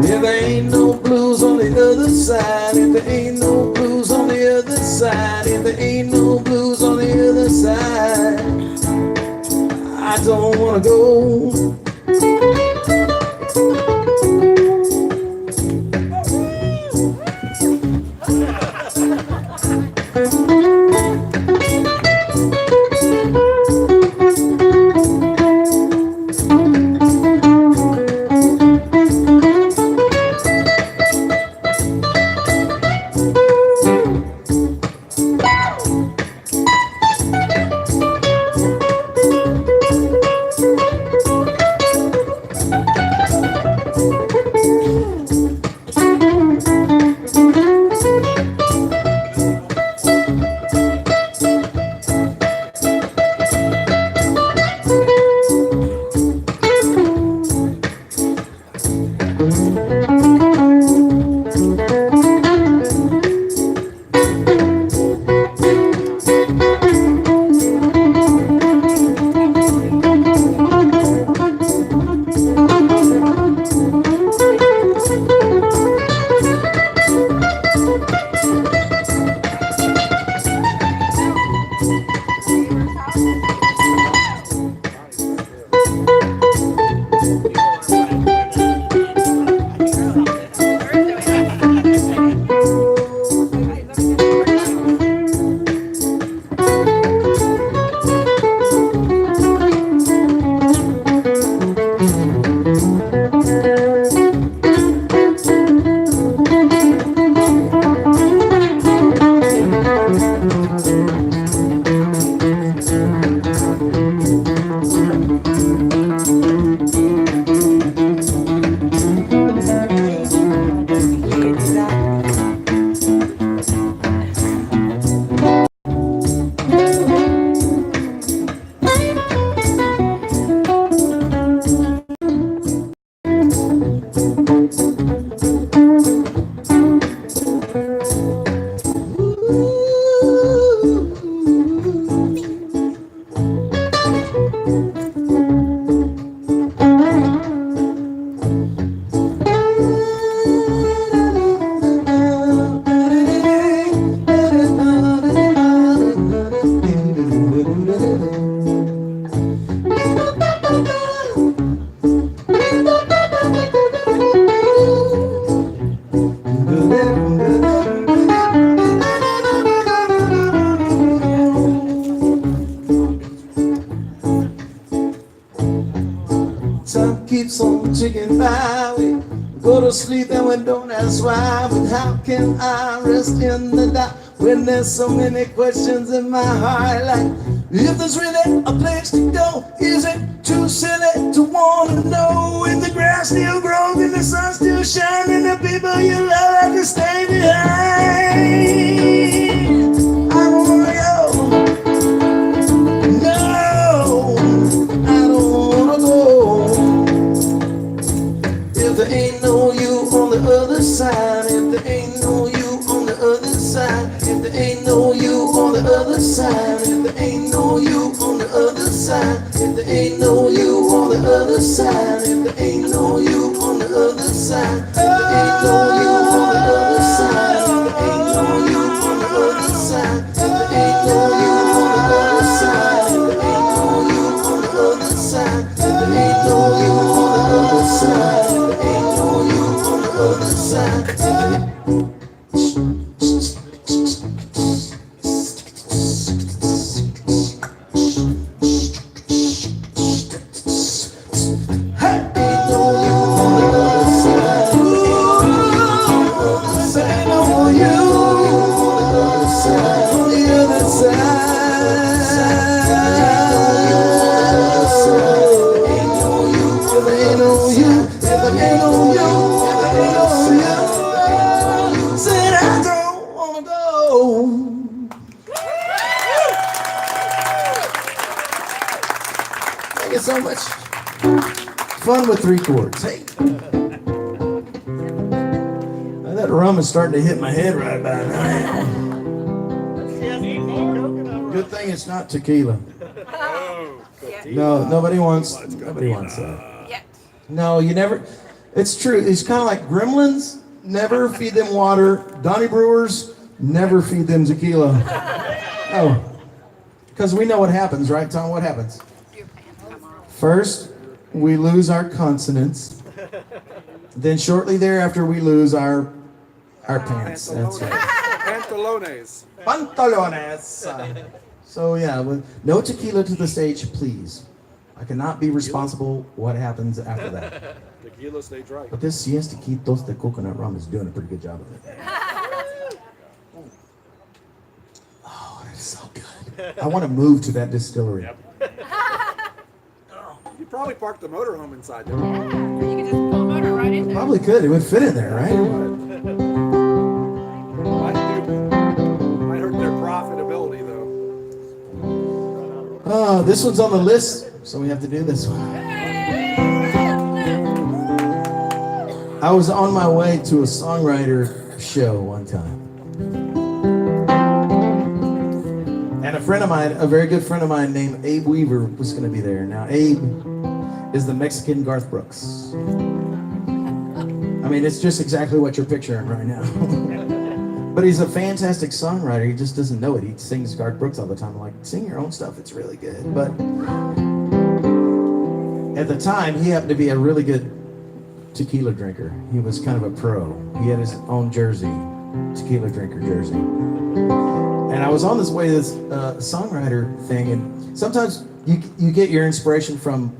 If there ain't no blues on the other side, if there ain't no blues on the other side, if there ain't no blues on the other side, I don't wanna go. Time keeps on ticking by. We go to sleep and we don't ask why. But how can I rest in the dark when there's so many questions in my heart? Like, if there's really a place to go, is it too silly to want to know? If the grass still grows and the sun still shines and the people you love have to stay behind, I don't wanna go. No, I don't wanna go. If there ain't no you on the other side, if there ain't no you on the other side, if there ain't no you on the other side, if there ain't no you on the other side, if there ain't no you on the other side, if there ain't no you on the other side, if there ain't no you on the other side. so much fun with 3 chords. Hey. That rum is starting to hit my head right about now. Good thing it's not tequila. No, nobody wants that. Yeah. No, you never. It's true. It's kind of like gremlins. Never feed them water. Donny Brewers, never feed them tequila. Oh, because we know what happens, right, Tom? What happens? Your pants come off. First, we lose our consonants. Then shortly thereafter, we lose our pants. That's right. Pantalones. Pantalones. So yeah, no tequila to the stage, please. I cannot be responsible what happens after that. Tequila, stay dry. But this Siesta Quitos de coconut rum is doing a pretty good job of it. Oh, that's so good. I want to move to that distillery. You probably parked the motorhome inside there. Yeah. Or you could just pull a motor right in there. Probably could. It would fit in there, right? Might hurt their profitability though. Oh, this one's on the list, so we have to do this one. I was on my way to a songwriter show one time. And a friend of mine, a very good friend of mine named Abe Weaver was going to be there. Now, Abe is the Mexican Garth Brooks. I mean, it's just exactly what you're picturing right now. But he's a fantastic songwriter. He just doesn't know it. He sings Garth Brooks all the time. I'm like, sing your own stuff. It's really good. But at the time, he happened to be a really good tequila drinker. He was kind of a pro. He had his own jersey, tequila drinker jersey. And I was on this way to this songwriter thing, and sometimes you get your inspiration from,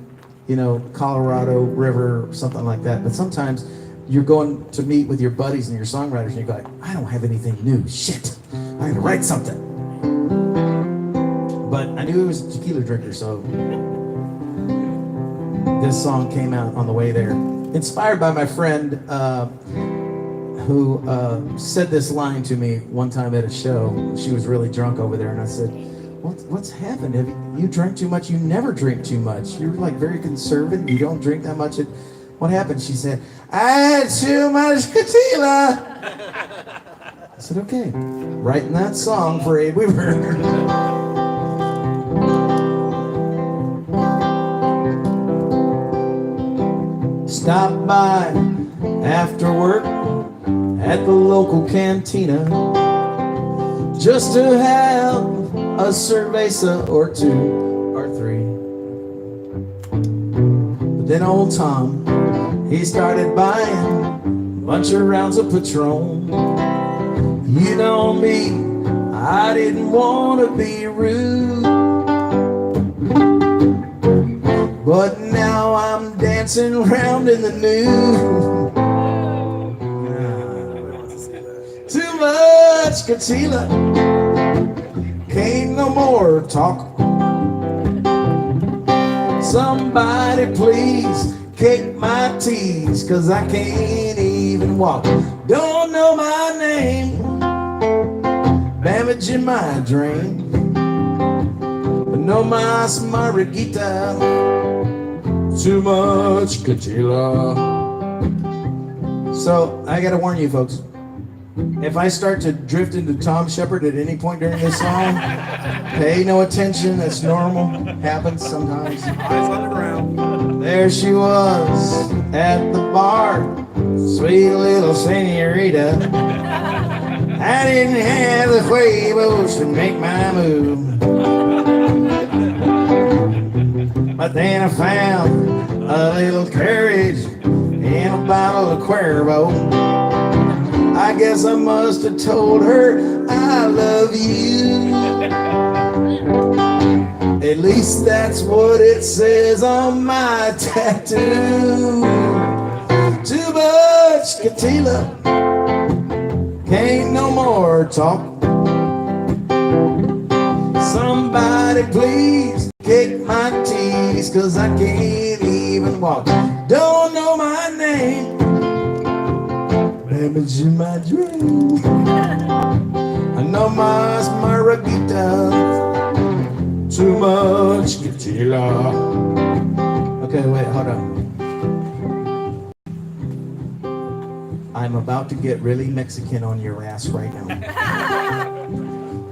Colorado River or something like that. But sometimes you're going to meet with your buddies and your songwriters, and you go, like, I don't have anything new. Shit, I gotta write something. But I knew he was a tequila drinker, so this song came out on the way there. Inspired by my friend who said this line to me one time at a show. She was really drunk over there, and I said, what's happened? You drank too much? You never drink too much. You're like very conservative. You don't drink that much. What happened? She said, I had too much tequila. I said, okay. Writing that song for Abe Weaver. Stop by after work at the local cantina just to have a cerveza or 2 or 3. But then old Tom, he started buying a bunch of rounds of Patron. You know me, I didn't want to be rude, but now I'm dancing around in the nude. Too much tequila, can't no more talk. Somebody please kick my teeth, 'cause I can't even walk. Don't know my name, damaging my dream. But no más margarita, too much tequila. So I gotta warn you folks, if I start to drift into Tom Shepard at any point during this song, pay no attention. That's normal. Happens sometimes. Eyes on the ground. There she was at the bar, sweet little senorita. I didn't have the huevos to make my move, but then I found a little courage in a bottle of Cuervo. I guess I must have told her I love you. At least that's what it says on my tattoo. Too much tequila, can't no more talk. Somebody please kick my teeth, 'cause I can't even walk. Don't know my name, damaging my dream. I know my margarita, too much tequila. wait, hold on. I'm about to get really Mexican on your ass right now.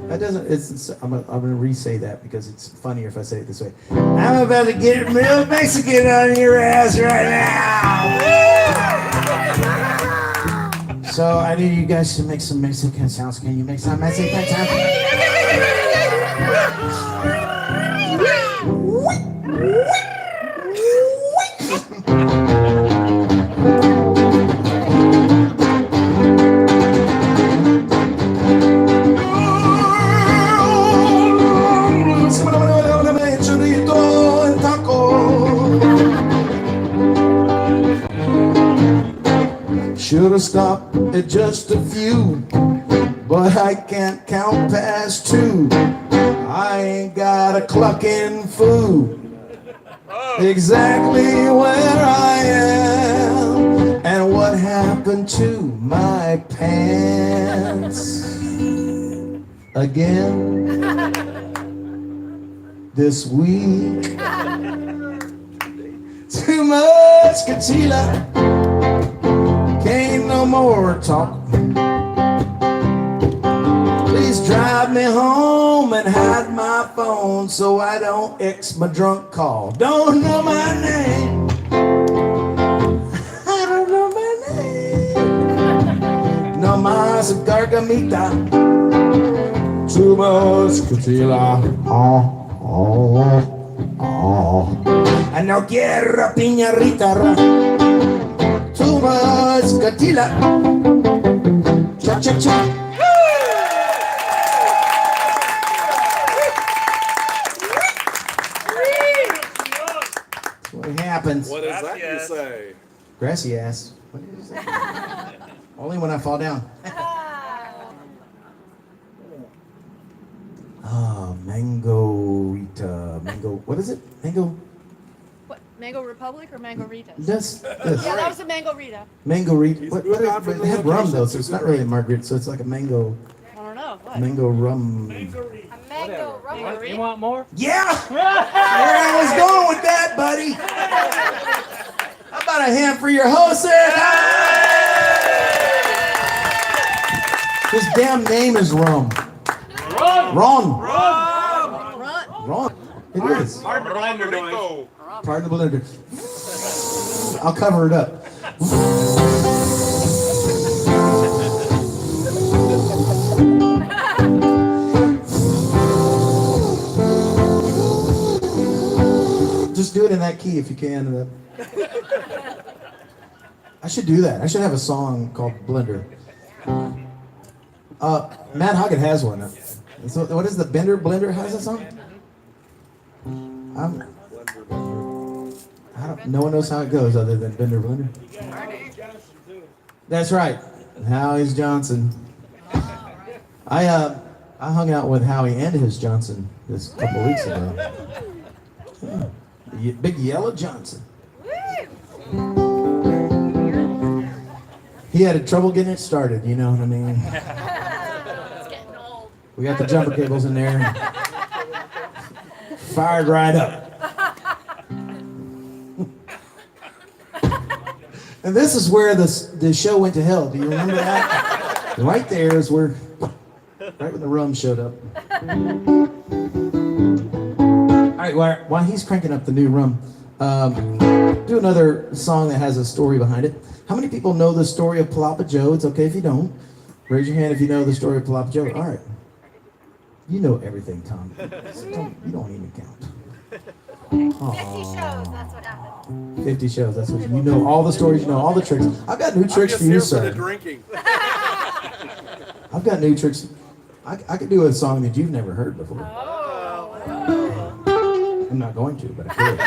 That doesn't, I'm gonna re-say that because it's funnier if I say it this way. I'm about to get real Mexican on your ass right now. So I need you guys to make some Mexican sounds. Can you make some Mexican sounds? Should have stopped at just a few, but I can't count past two. I ain't got a clucking food. Exactly where I am, and what happened to my pants? Again, this week. Too much tequila. Can't no more talk. Please drive me home and hide my phone so I don't X my drunk call. Don't know my name. I don't know my name. No más gargamita. Too much tequila. Oh, oh, oh. I no quiero piñarita. Too much tequila. Cha cha cha. What happens? What does that you say? Grassy ass. What did you say? Only when I fall down. Oh, mango-rita. Mango. What is it? Mango. What, Mango Republic or Mango Ritas? This. Yeah, that was a Mango Rita. Mango-rita. He's What, moved what, on from but the it had rum location though, so to it's the not really a drink. margarita. So it's like a mango. I don't know. What? Mango rum. A mango You Rita? want more? Yeah! Where I was going with that, buddy. How about a hand for your host there? His damn name is Rum. Ron. Ron. It is. Hard to blender noise. Pardon the blender. I'll cover it up. Just do it in that key if you can. I should do that. I should have a song called Blender. Matt Hoggett has one. So what is the Blender? How's that song? No one knows how it goes other than Blender. That's right. Howie's Johnson. I hung out with Howie and his Johnson this couple of weeks ago. Yeah. Big Yellow Johnson. He had trouble getting it started, you know what I mean? It's getting old. We got the jumper cables in there. And fired right up. And this is where the show went to hell. Do you remember that? Right there is where, right when the rum showed up. All right, while he's cranking up the new rum, do another song that has a story behind it. How many people know the story of Palapa Joe? It's okay if you don't. Raise your hand if you know the story of Palapa Joe. All right. You know everything, Tom. You don't even count. 50 shows, that's what happened. 50 shows, that's what you know. All the stories, you know, all the tricks. I've got new tricks for you, I'm just here for sir. the drinking. I've got new tricks. I could do a song that you've never heard before. I'm not going to, but I could.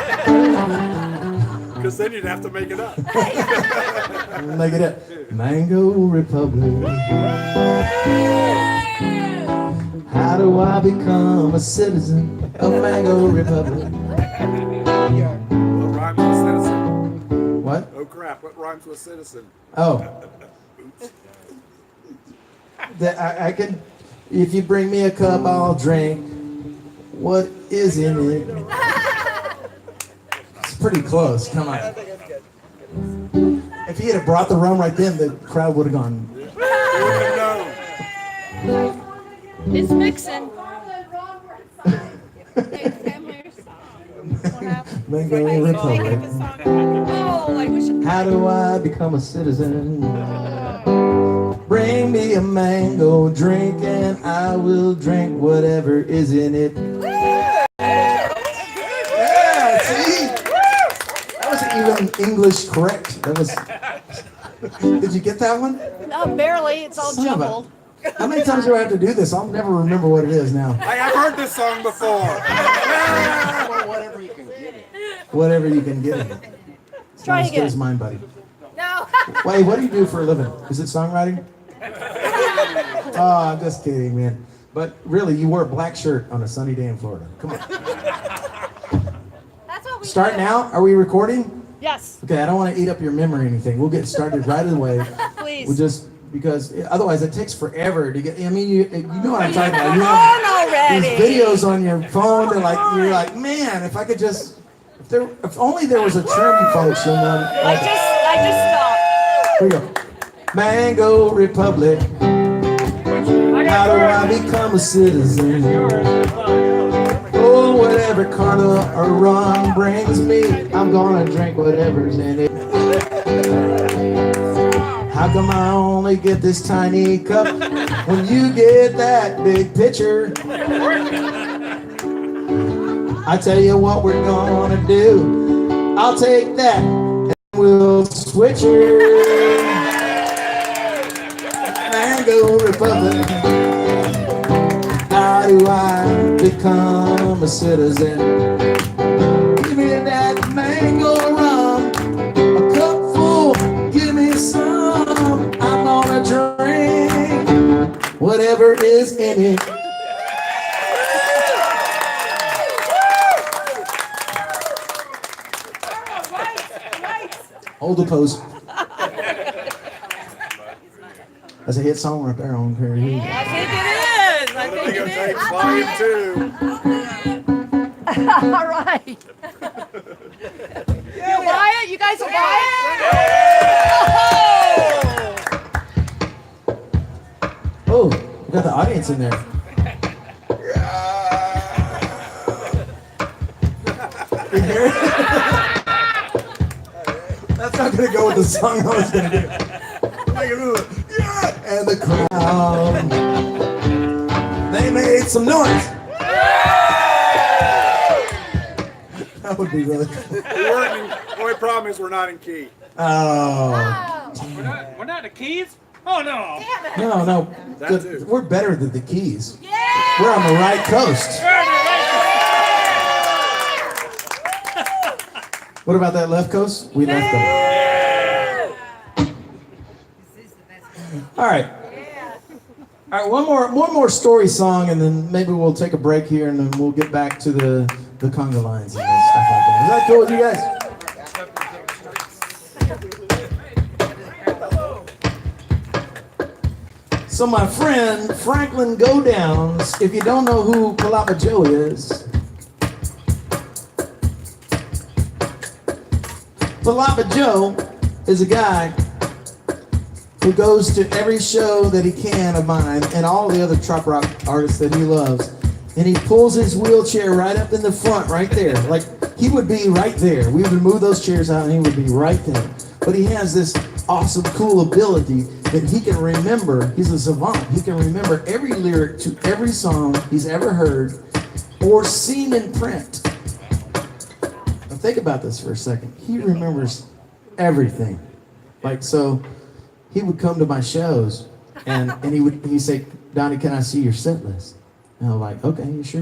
Because then you'd have to make it up. Make it up. Mango Republic. How do I become a citizen of Mango Republic? What rhymes with citizen? What? Oh crap, what rhymes with citizen? Oh. That I can, if you bring me a cup, I'll drink. What is in it? pretty close. Come on. If he had brought the rum right then, the crowd would have gone. It's mixing. Hey, family or song? What happened? Mango Republic. Oh, I wish. How do I become a citizen? Bring me a mango drink and I will drink whatever is in it. Yeah, see? That wasn't even English correct. That was. Did you get that one? No, barely. It's all Son of a- jumbled. How many times do I have to do this? I'll never remember what it is now. Hey, I've heard this song before. Whatever you can get it. Whatever you can get it. It's Try not as good again. as mine, buddy. No. Wait, what do you do for a living? Is it songwriting? Oh, I'm just kidding, man. But really, you wore a black shirt on a sunny day in Florida. Come on. That's what we Start do. now? Are we recording? Yes, Okay, I don't want to eat up your memory or anything. We'll get started right away. please. We'll just, because otherwise it takes forever to get, I mean, you know what I'm talking about. You Come have on already. these videos on your phone that like, you're like, man, if I could just, if only there was a trim function on, I just stopped. here we go. Mango Republic. How do I become a citizen? Oh, whatever Carla or rum brings me, I'm gonna drink whatever's in it. How come I only get this tiny cup when you get that big pitcher? I tell you what we're gonna do. I'll take that and we'll switch her. Mango Republic. How do I become a citizen? Give me that mango rum, a cup full, give me some. I'm gonna drink whatever is in it. Hold the pose. That's a hit song right there on Perry. I think it is. I think it is. Volume 2. All right. You buy it? You guys will buy it? Oh, we got the audience in there. You hear it? That's not gonna go with the song I was gonna do. Make it move. Yeah! And the crowd, they made some noise. That would be really cool. Only problem is we're not in key. Oh. We're not the keys? Oh no. No. That too. We're better than the Keys. We're on the right coast. What about that left coast? We left them. All right. All right, one more story song, and then maybe we'll take a break here, and then we'll get back to the conga lines and stuff like that. Is that cool with you guys? So my friend Franklin Godowns, if you don't know who Palapa Joe is, Palapa Joe is a guy who goes to every show that he can of mine and all the other trop rock artists that he loves. And he pulls his wheelchair right up in the front, right there. Like, he would be right there. We would move those chairs out and he would be right there. But he has this awesome, cool ability that he can remember. He's a savant. He can remember every lyric to every song he's ever heard or seen in print. Now think about this for a second. He remembers everything. Like, so he would come to my shows and he'd say, Donny, can I see your set list? And I'm like, okay, sure.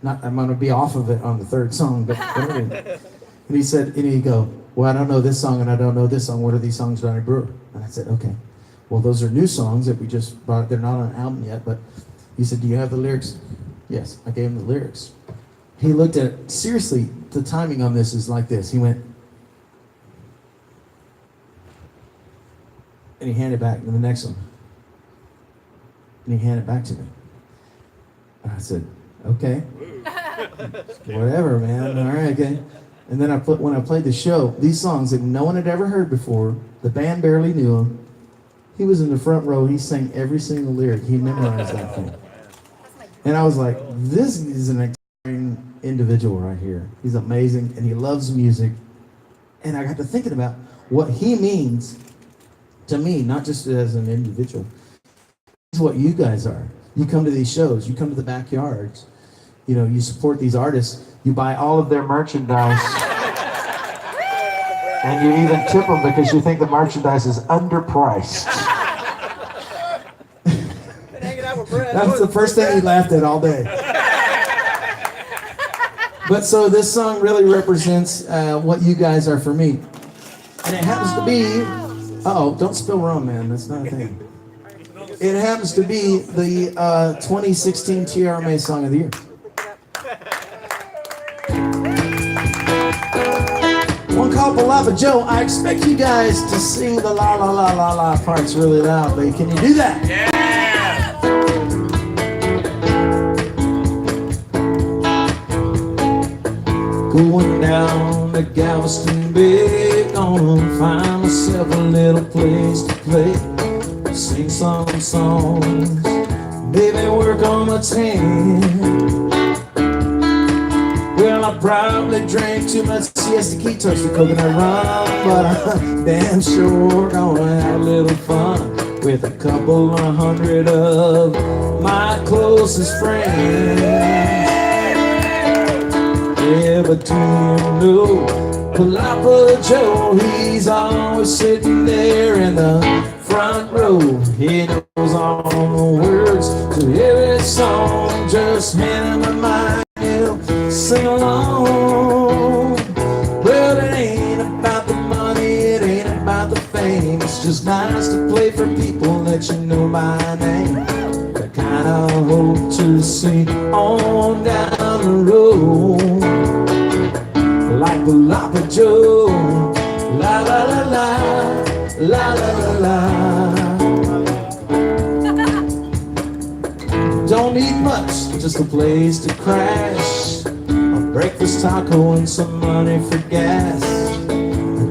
I'm going to be off of it on the third song, but whatever. And he said, and he'd go, well, I don't know this song and I don't know this song. What are these songs, Donny Brewer? And I said, okay. Well, those are new songs that we just brought. They're not on an album yet, but he said, do you have the lyrics? Yes, I gave him the lyrics. He looked at it. Seriously, the timing on this is like this. He went, and he handed back to the next one. And he handed it back to me. And I said, okay. Whatever, man. All right, okay. And then when I played the show, these songs that no one had ever heard before, the band barely knew him. He was in the front row. He sang every single lyric. He memorized that thing. And I was like, this is an exciting individual right here. He's amazing, and he loves music. And I got to thinking about what he means to me, not just as an individual. It's what you guys are. You come to these shows. You come to the backyards. You know, you support these artists. You buy all of their merchandise. And you even tip them because you think the merchandise is underpriced. That's the first thing he laughed at all day. But so this song really represents what you guys are for me. And it happens to be, don't spill rum, man. That's not a thing. It happens to be the 2016 TRMA Song of the Year. One called Palapa Joe. I expect you guys to sing the la la la la la parts really loudly. Can you do that? Yeah. Going down to Galveston Bay, gonna find myself a little place to play. Sing some songs, maybe work on my tan. Well, I probably drank too much Siesta Key, touched the coconut rum, but I'm damn sure gonna have a little fun with a couple of hundred of my closest friends. Yeah, but do you know Palapa Joe? He's always sitting there in the front row. He knows all the words to every song. Just hand him a mic, he'll sing along. Well, it ain't about the money, it ain't about the fame. It's just nice to play for people that you know by name. I kinda hope to see on down the road, like Palapa Joe. La la la la, la la la la. Don't need much, just a place to crash, a breakfast taco and some money for gas,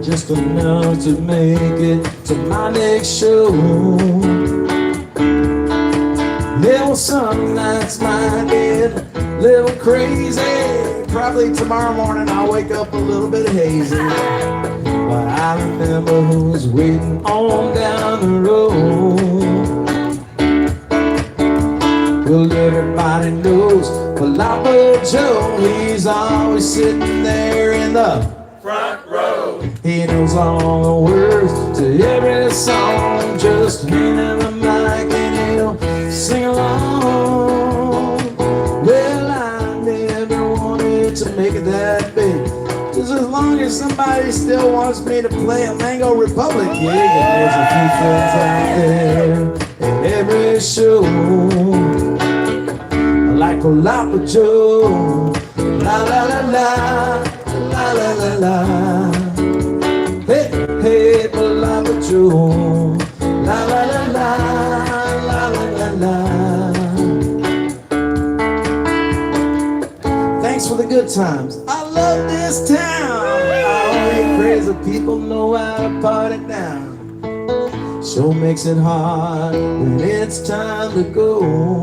just enough to make it to my next show. Yeah, well, some nights might get a little crazy. Probably tomorrow morning I'll wake up a little bit hazy. But I remember who's waiting on down the road. Well, everybody knows Palapa Joe. He's always sitting there in the front row. He knows all the words to every song. Just hand him a mic and he'll sing along. Well, I never wanted to make it that big, just as long as somebody still wants me to play a Mango Republic gig. And there's a few friends out there at every show, like Palapa Joe. La la la la, la la la la. Hey, hey, Palapa Joe. La la la la, la la la la. Thanks for the good times. I love this town. All you crazy people know how to party down. Show makes it hard when it's time to go.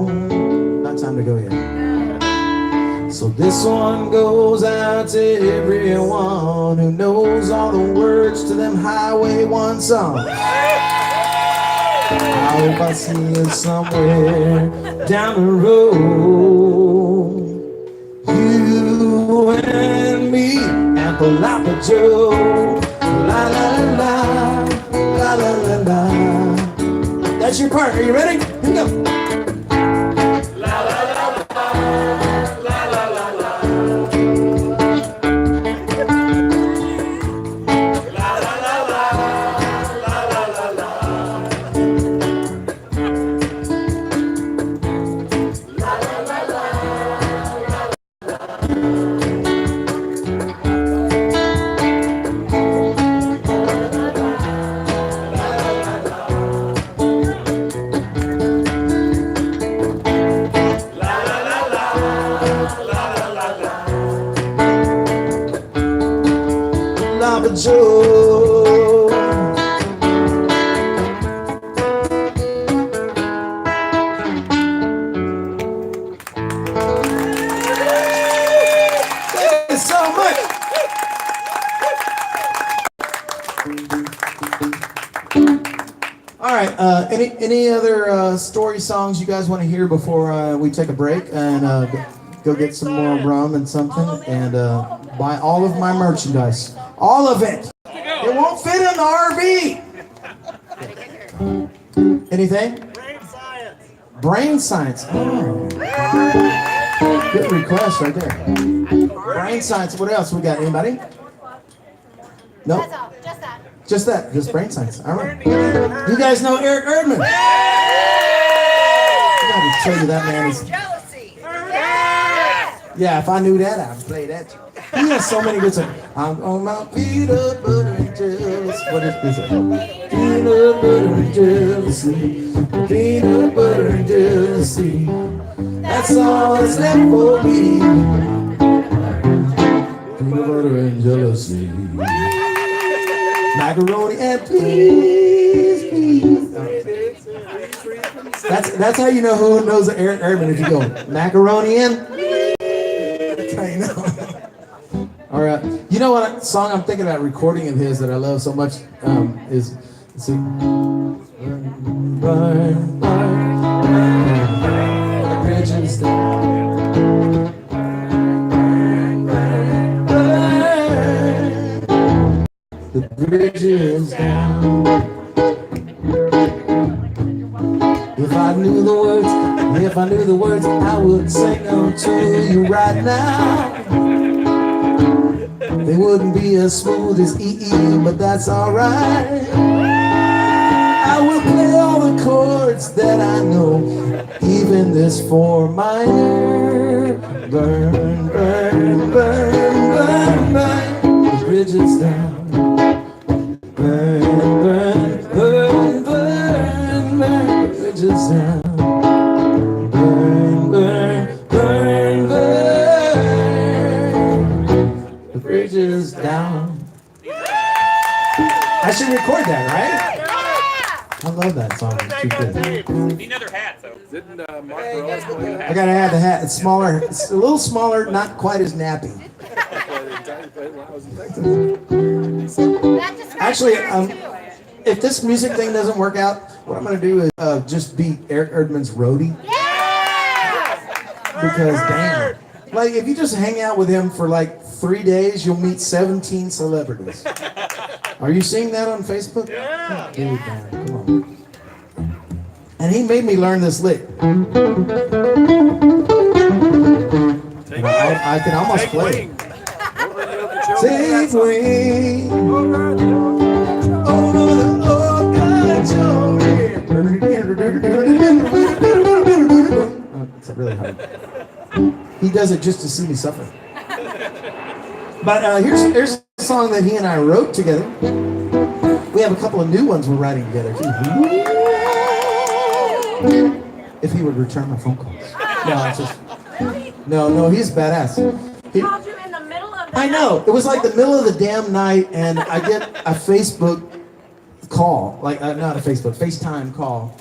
Not time to go yet. So this one goes out to everyone who knows all the words to them Highway 1 songs. I hope I see you somewhere down the road. You and me and Palapa Joe. La la la la, la la la la. That's your part. Are you ready? Here we go. shows. Thank you so much. All right. Any other story songs you guys want to hear before we take a break and go get some more rum and something and buy all of my merchandise, all of it. It won't fit in the RV. Anything? Brain science. Oh. Good request right there. Brain science. What else we got? Anybody? Nope. That's all. Just that. Just that. Just brain science. All right. You guys know Eric Erdman? I gotta tell you that man is. Jealousy. Yeah, if I knew that, I'd play that. He has so many good songs. I'm on my peanut butter and jealousy. What is it? Peanut butter and jealousy. Peanut butter and jealousy. That's all that's left for me. Peanut butter and jealousy. Macaroni and please. That's how you know who knows Eric Erdman if you go macaroni and. That's how you know. All right. You know what song I'm thinking about recording of his that I love so much is let's see. Burn, burn, burn, burn, bridges down. Burn, burn, burn, the bridges down. If I knew the words, I would sing them to you right now. They wouldn't be as smooth as EE, but that's alright. I will play all the chords that I know, even this 4 minor. Burn, burn, burn, burn, burn, the bridges down. Burn, burn, burn, burn, burn, the bridges down. Burn, burn, burn, burn, the bridges down. I should record that, right? I love that song. It's too good. Need another hat, though. Didn't Mark Burrows play the I gotta add the hat. It's smaller. It's a little smaller, not quite as nappy. Actually, if this music thing doesn't work out, what I'm gonna do is just be Eric Erdman's roadie. Because damn, like if you just hang out with him for like 3 days, you'll meet 17 celebrities. Are you seeing that on Facebook? Yeah. Dude, man, come on. And he made me learn this lick. I can almost play it. Take wing over the It's really hard. He does it just to see me suffer. But here's a song that he and I wrote together. We have a couple of new ones we're writing together too. If he would return my phone calls. No, it's just no, he's badass. Called you in the middle of the I know. It was like the middle of the damn night, and I get a Facebook call, like not a Facebook, FaceTime call.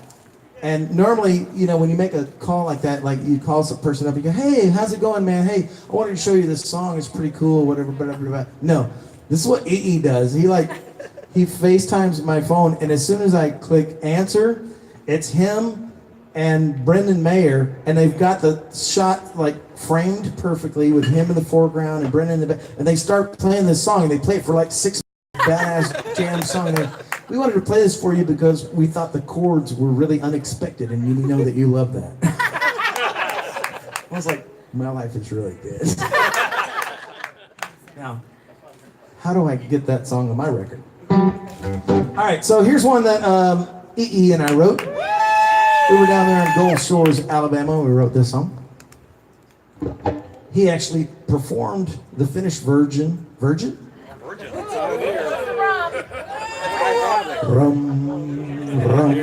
And normally, you know, when you make a call like that, like you call some person up and you go, hey, how's it going, man? Hey, I wanted to show you this song. It's pretty cool, whatever, whatever. No, this is what EE does. He FaceTimes my phone, and as soon as I click answer, it's him and Brendan Mayer, and they've got the shot like framed perfectly with him in the foreground and Brendan in the back, and they start playing this song, and they play it for like 6 badass jam song. And we wanted to play this for you because we thought the chords were really unexpected, and you know that you love that. I was like, my life is really good. Now, how do I get that song on my record? All right, so here's one that EE and I wrote. We were down there in Gold Shores, Alabama. We wrote this song. He actually performed the finished Virgin? Rum, rum,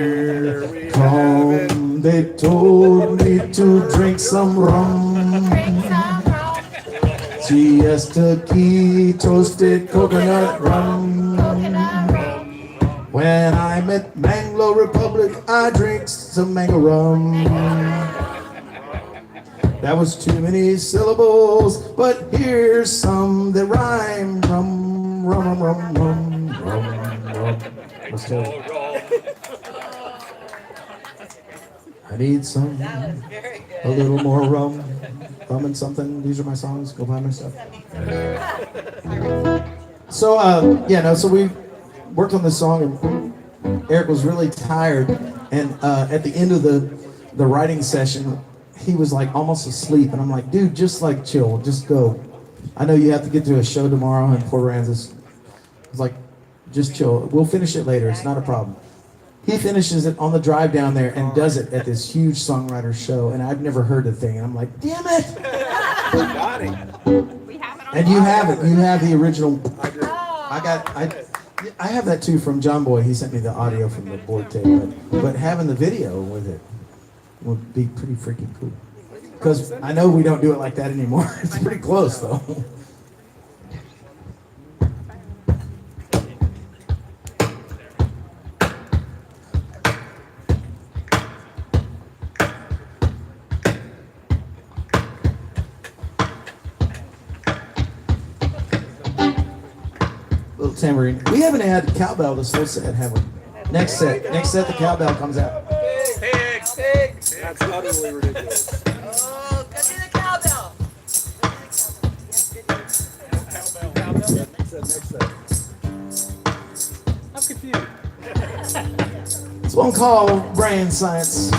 come. They told me to drink some rum. Siesta key, toasted coconut rum. When I'm at Mango Republic, I drink some mango rum. That was too many syllables, but here's some that rhyme. Rum, rum, rum, rum, rum, rum. Let's go. I need some, a little more rum and something. These are my songs. Go buy my stuff. So, so we worked on this song, and Eric was really tired. And at the end of the writing session, he was like almost asleep. And I'm like, dude, just like chill, just go. I know you have to get to a show tomorrow in Port Aransas. I was like, just chill. We'll finish it later. It's not a problem. He finishes it on the drive down there and does it at this huge songwriter show, and I've never heard the thing. And I'm like, damn it! And you have it. You have the original. I have that too from John Boy. He sent me the audio from the board tape, but having the video with it would be pretty freaking cool. Because I know we don't do it like that anymore. It's pretty close though. Little tambourine. We haven't had cowbell this whole set, have we? Next set the cowbell comes out. Pig. That's utterly ridiculous. Oh, go do the cowbell. Next set. I'm confused. It's one called Brain Science.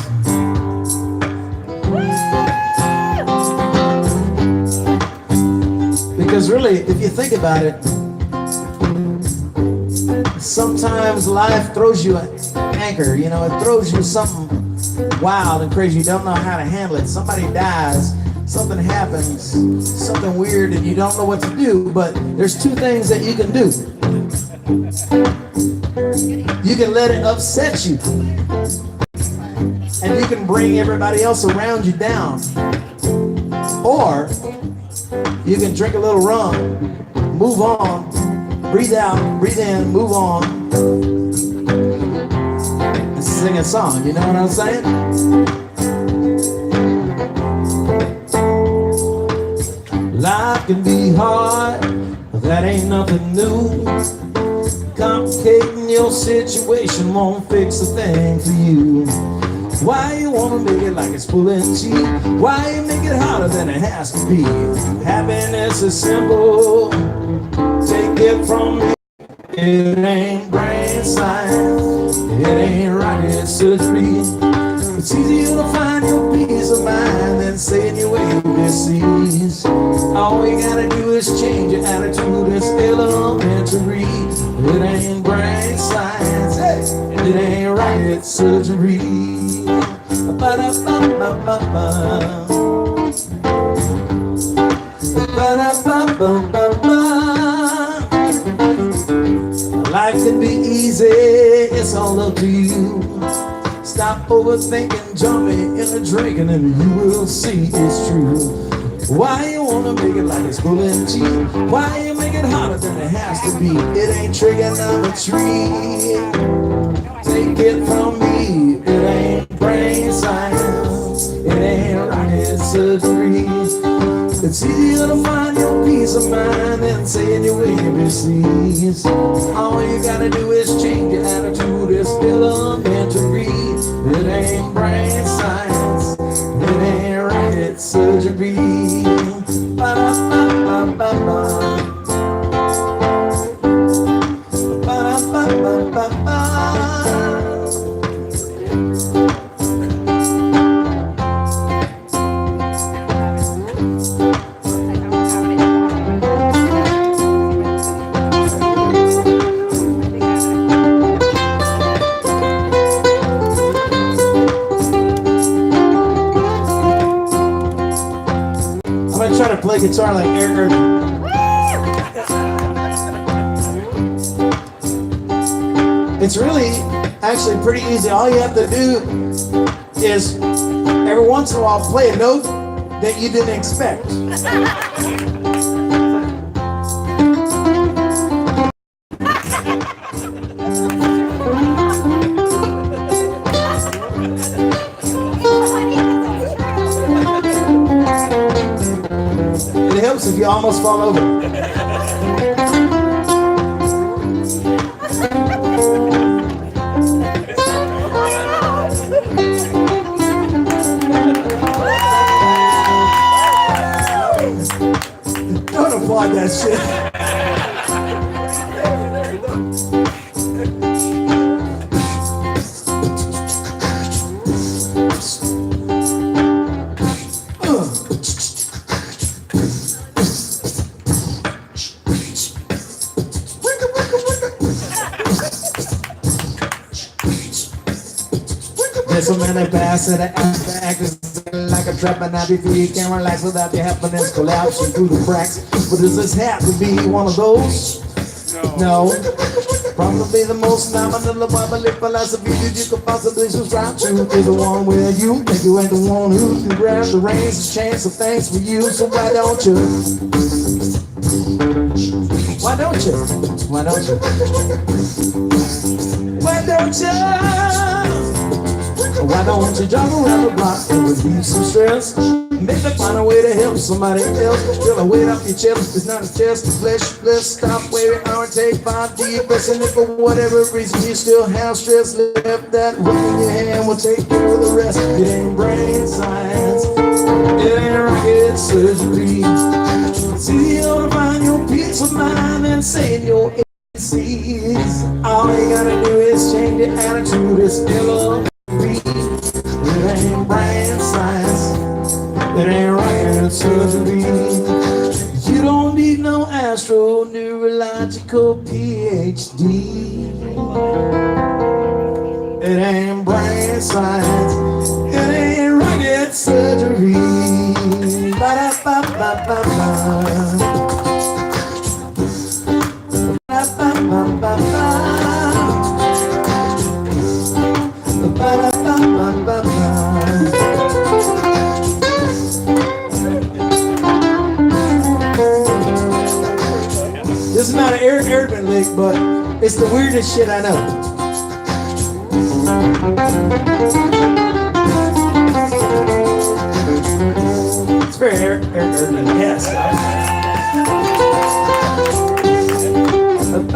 Because really, if you think about it, sometimes life throws you an anchor, you know, it throws you something wild and crazy. You don't know how to handle it. Somebody dies, something happens, something weird, and you don't know what to do, but there's two things that you can do. You can let it upset you, and you can bring everybody else around you down. Or you can drink a little rum, move on, breathe out, breathe in, move on, and sing a song. You know what I'm saying? Life can be hard, but that ain't nothing new. Complicating your situation won't fix a thing for you. Why you wanna make it like it's pulling teeth? Why you make it harder than it has to be? Happiness is simple. Take it from me. It ain't brain science. It ain't rocket surgery. It's easier to find your peace of mind than saying your way overseas. All you gotta do is change your attitude. It's elementary. It ain't brain science. It ain't rocket surgery. Ba-da-ba-ba-ba-ba. Ba-da-ba-ba-ba-ba. Life can be easy, it's all up to you. Stop overthinking, jump in the drinking, and you will see it's true. Why you wanna make it like it's pulling teeth? Why you make it harder than it has to be? It ain't trigonometry. Take it from me, it ain't brain science. It ain't rocket surgery. It's easier to find your peace of mind than saying your ABCs. All you gotta do is change your attitude. It's elementary. It ain't brain science. It ain't rocket surgery. Ba-da-ba-ba-ba-ba. Ba-da-ba-ba-ba-ba. Try to play guitar like Eric. It's really actually pretty easy. All you have to do is every once in a while play a note that you didn't expect. if you almost fall over. Don't applaud that shit. There's so many paths that the actors like a trap, and now before you can relax without your happiness collapsing through the cracks. But does this have to be one of those? No. Probably the most nominal wobbly philosophy that you could possibly subscribe to is the one where you think you ain't the one who can grab the reins and chance of things for you. So why don't you? Why don't you? Why don't you? Why don't you? Why don't you jog around the block and relieve some stress? Maybe find a way to help somebody else. Feel a weight off your chest. It's not a test. It's flesh. Let's stop waiting or take 5 deep breaths. And if for whatever reason you still have stress left, that root in your hand will take care of the rest. It ain't brain science. It ain't rocket surgery. It's easier to find your peace of mind and saying your ABCs. All you gotta do is change your attitude. It's still it ain't brain science, it ain't rocket surgery. You don't need no astro-neurological PhD. It ain't brain science, it ain't rocket surgery. Ba-da-ba-ba-ba-ba. This is not an airman lick, but it's the weirdest shit I know. It's very airman, yes. Thank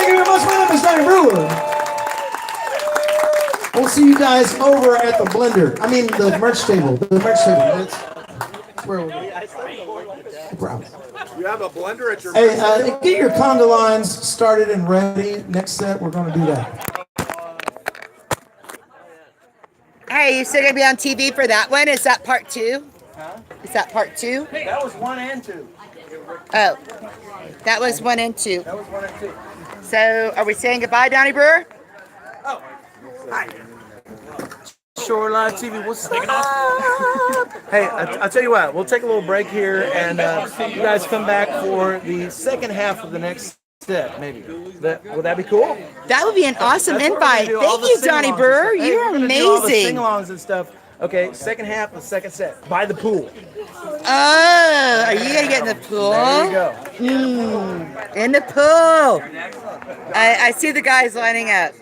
you very much. My name is Donny Brewer. We'll see you guys over at the blender. I mean, the merch table. The merch table. That's where we'll be. No problem. You have a blender at your Hey, get your conga lines started and ready. Next set, we're going to do that. Hey, you still gonna be on TV for that one? Is that part 2? Huh? Is that part 2? That was 1 and 2. Oh, that was 1 and 2. That was 1 and 2. So, are we saying goodbye, Donny Brewer? Oh, hi. Shoreline TV, what's up? Hey, I'll tell you what, we'll take a little break here, and you guys come back for the second half of the next set, maybe. Would that be cool? That would be an awesome That's what we're gonna invite. do, all Thank the you, Donny sing-alongs Brewer. and stuff. Hey, You're we're gonna do all the amazing. sing-alongs and stuff. Okay, second half of the second set, by the pool. Oh, are you gonna get in the pool? There you go. In the pool. I see the guys lining up.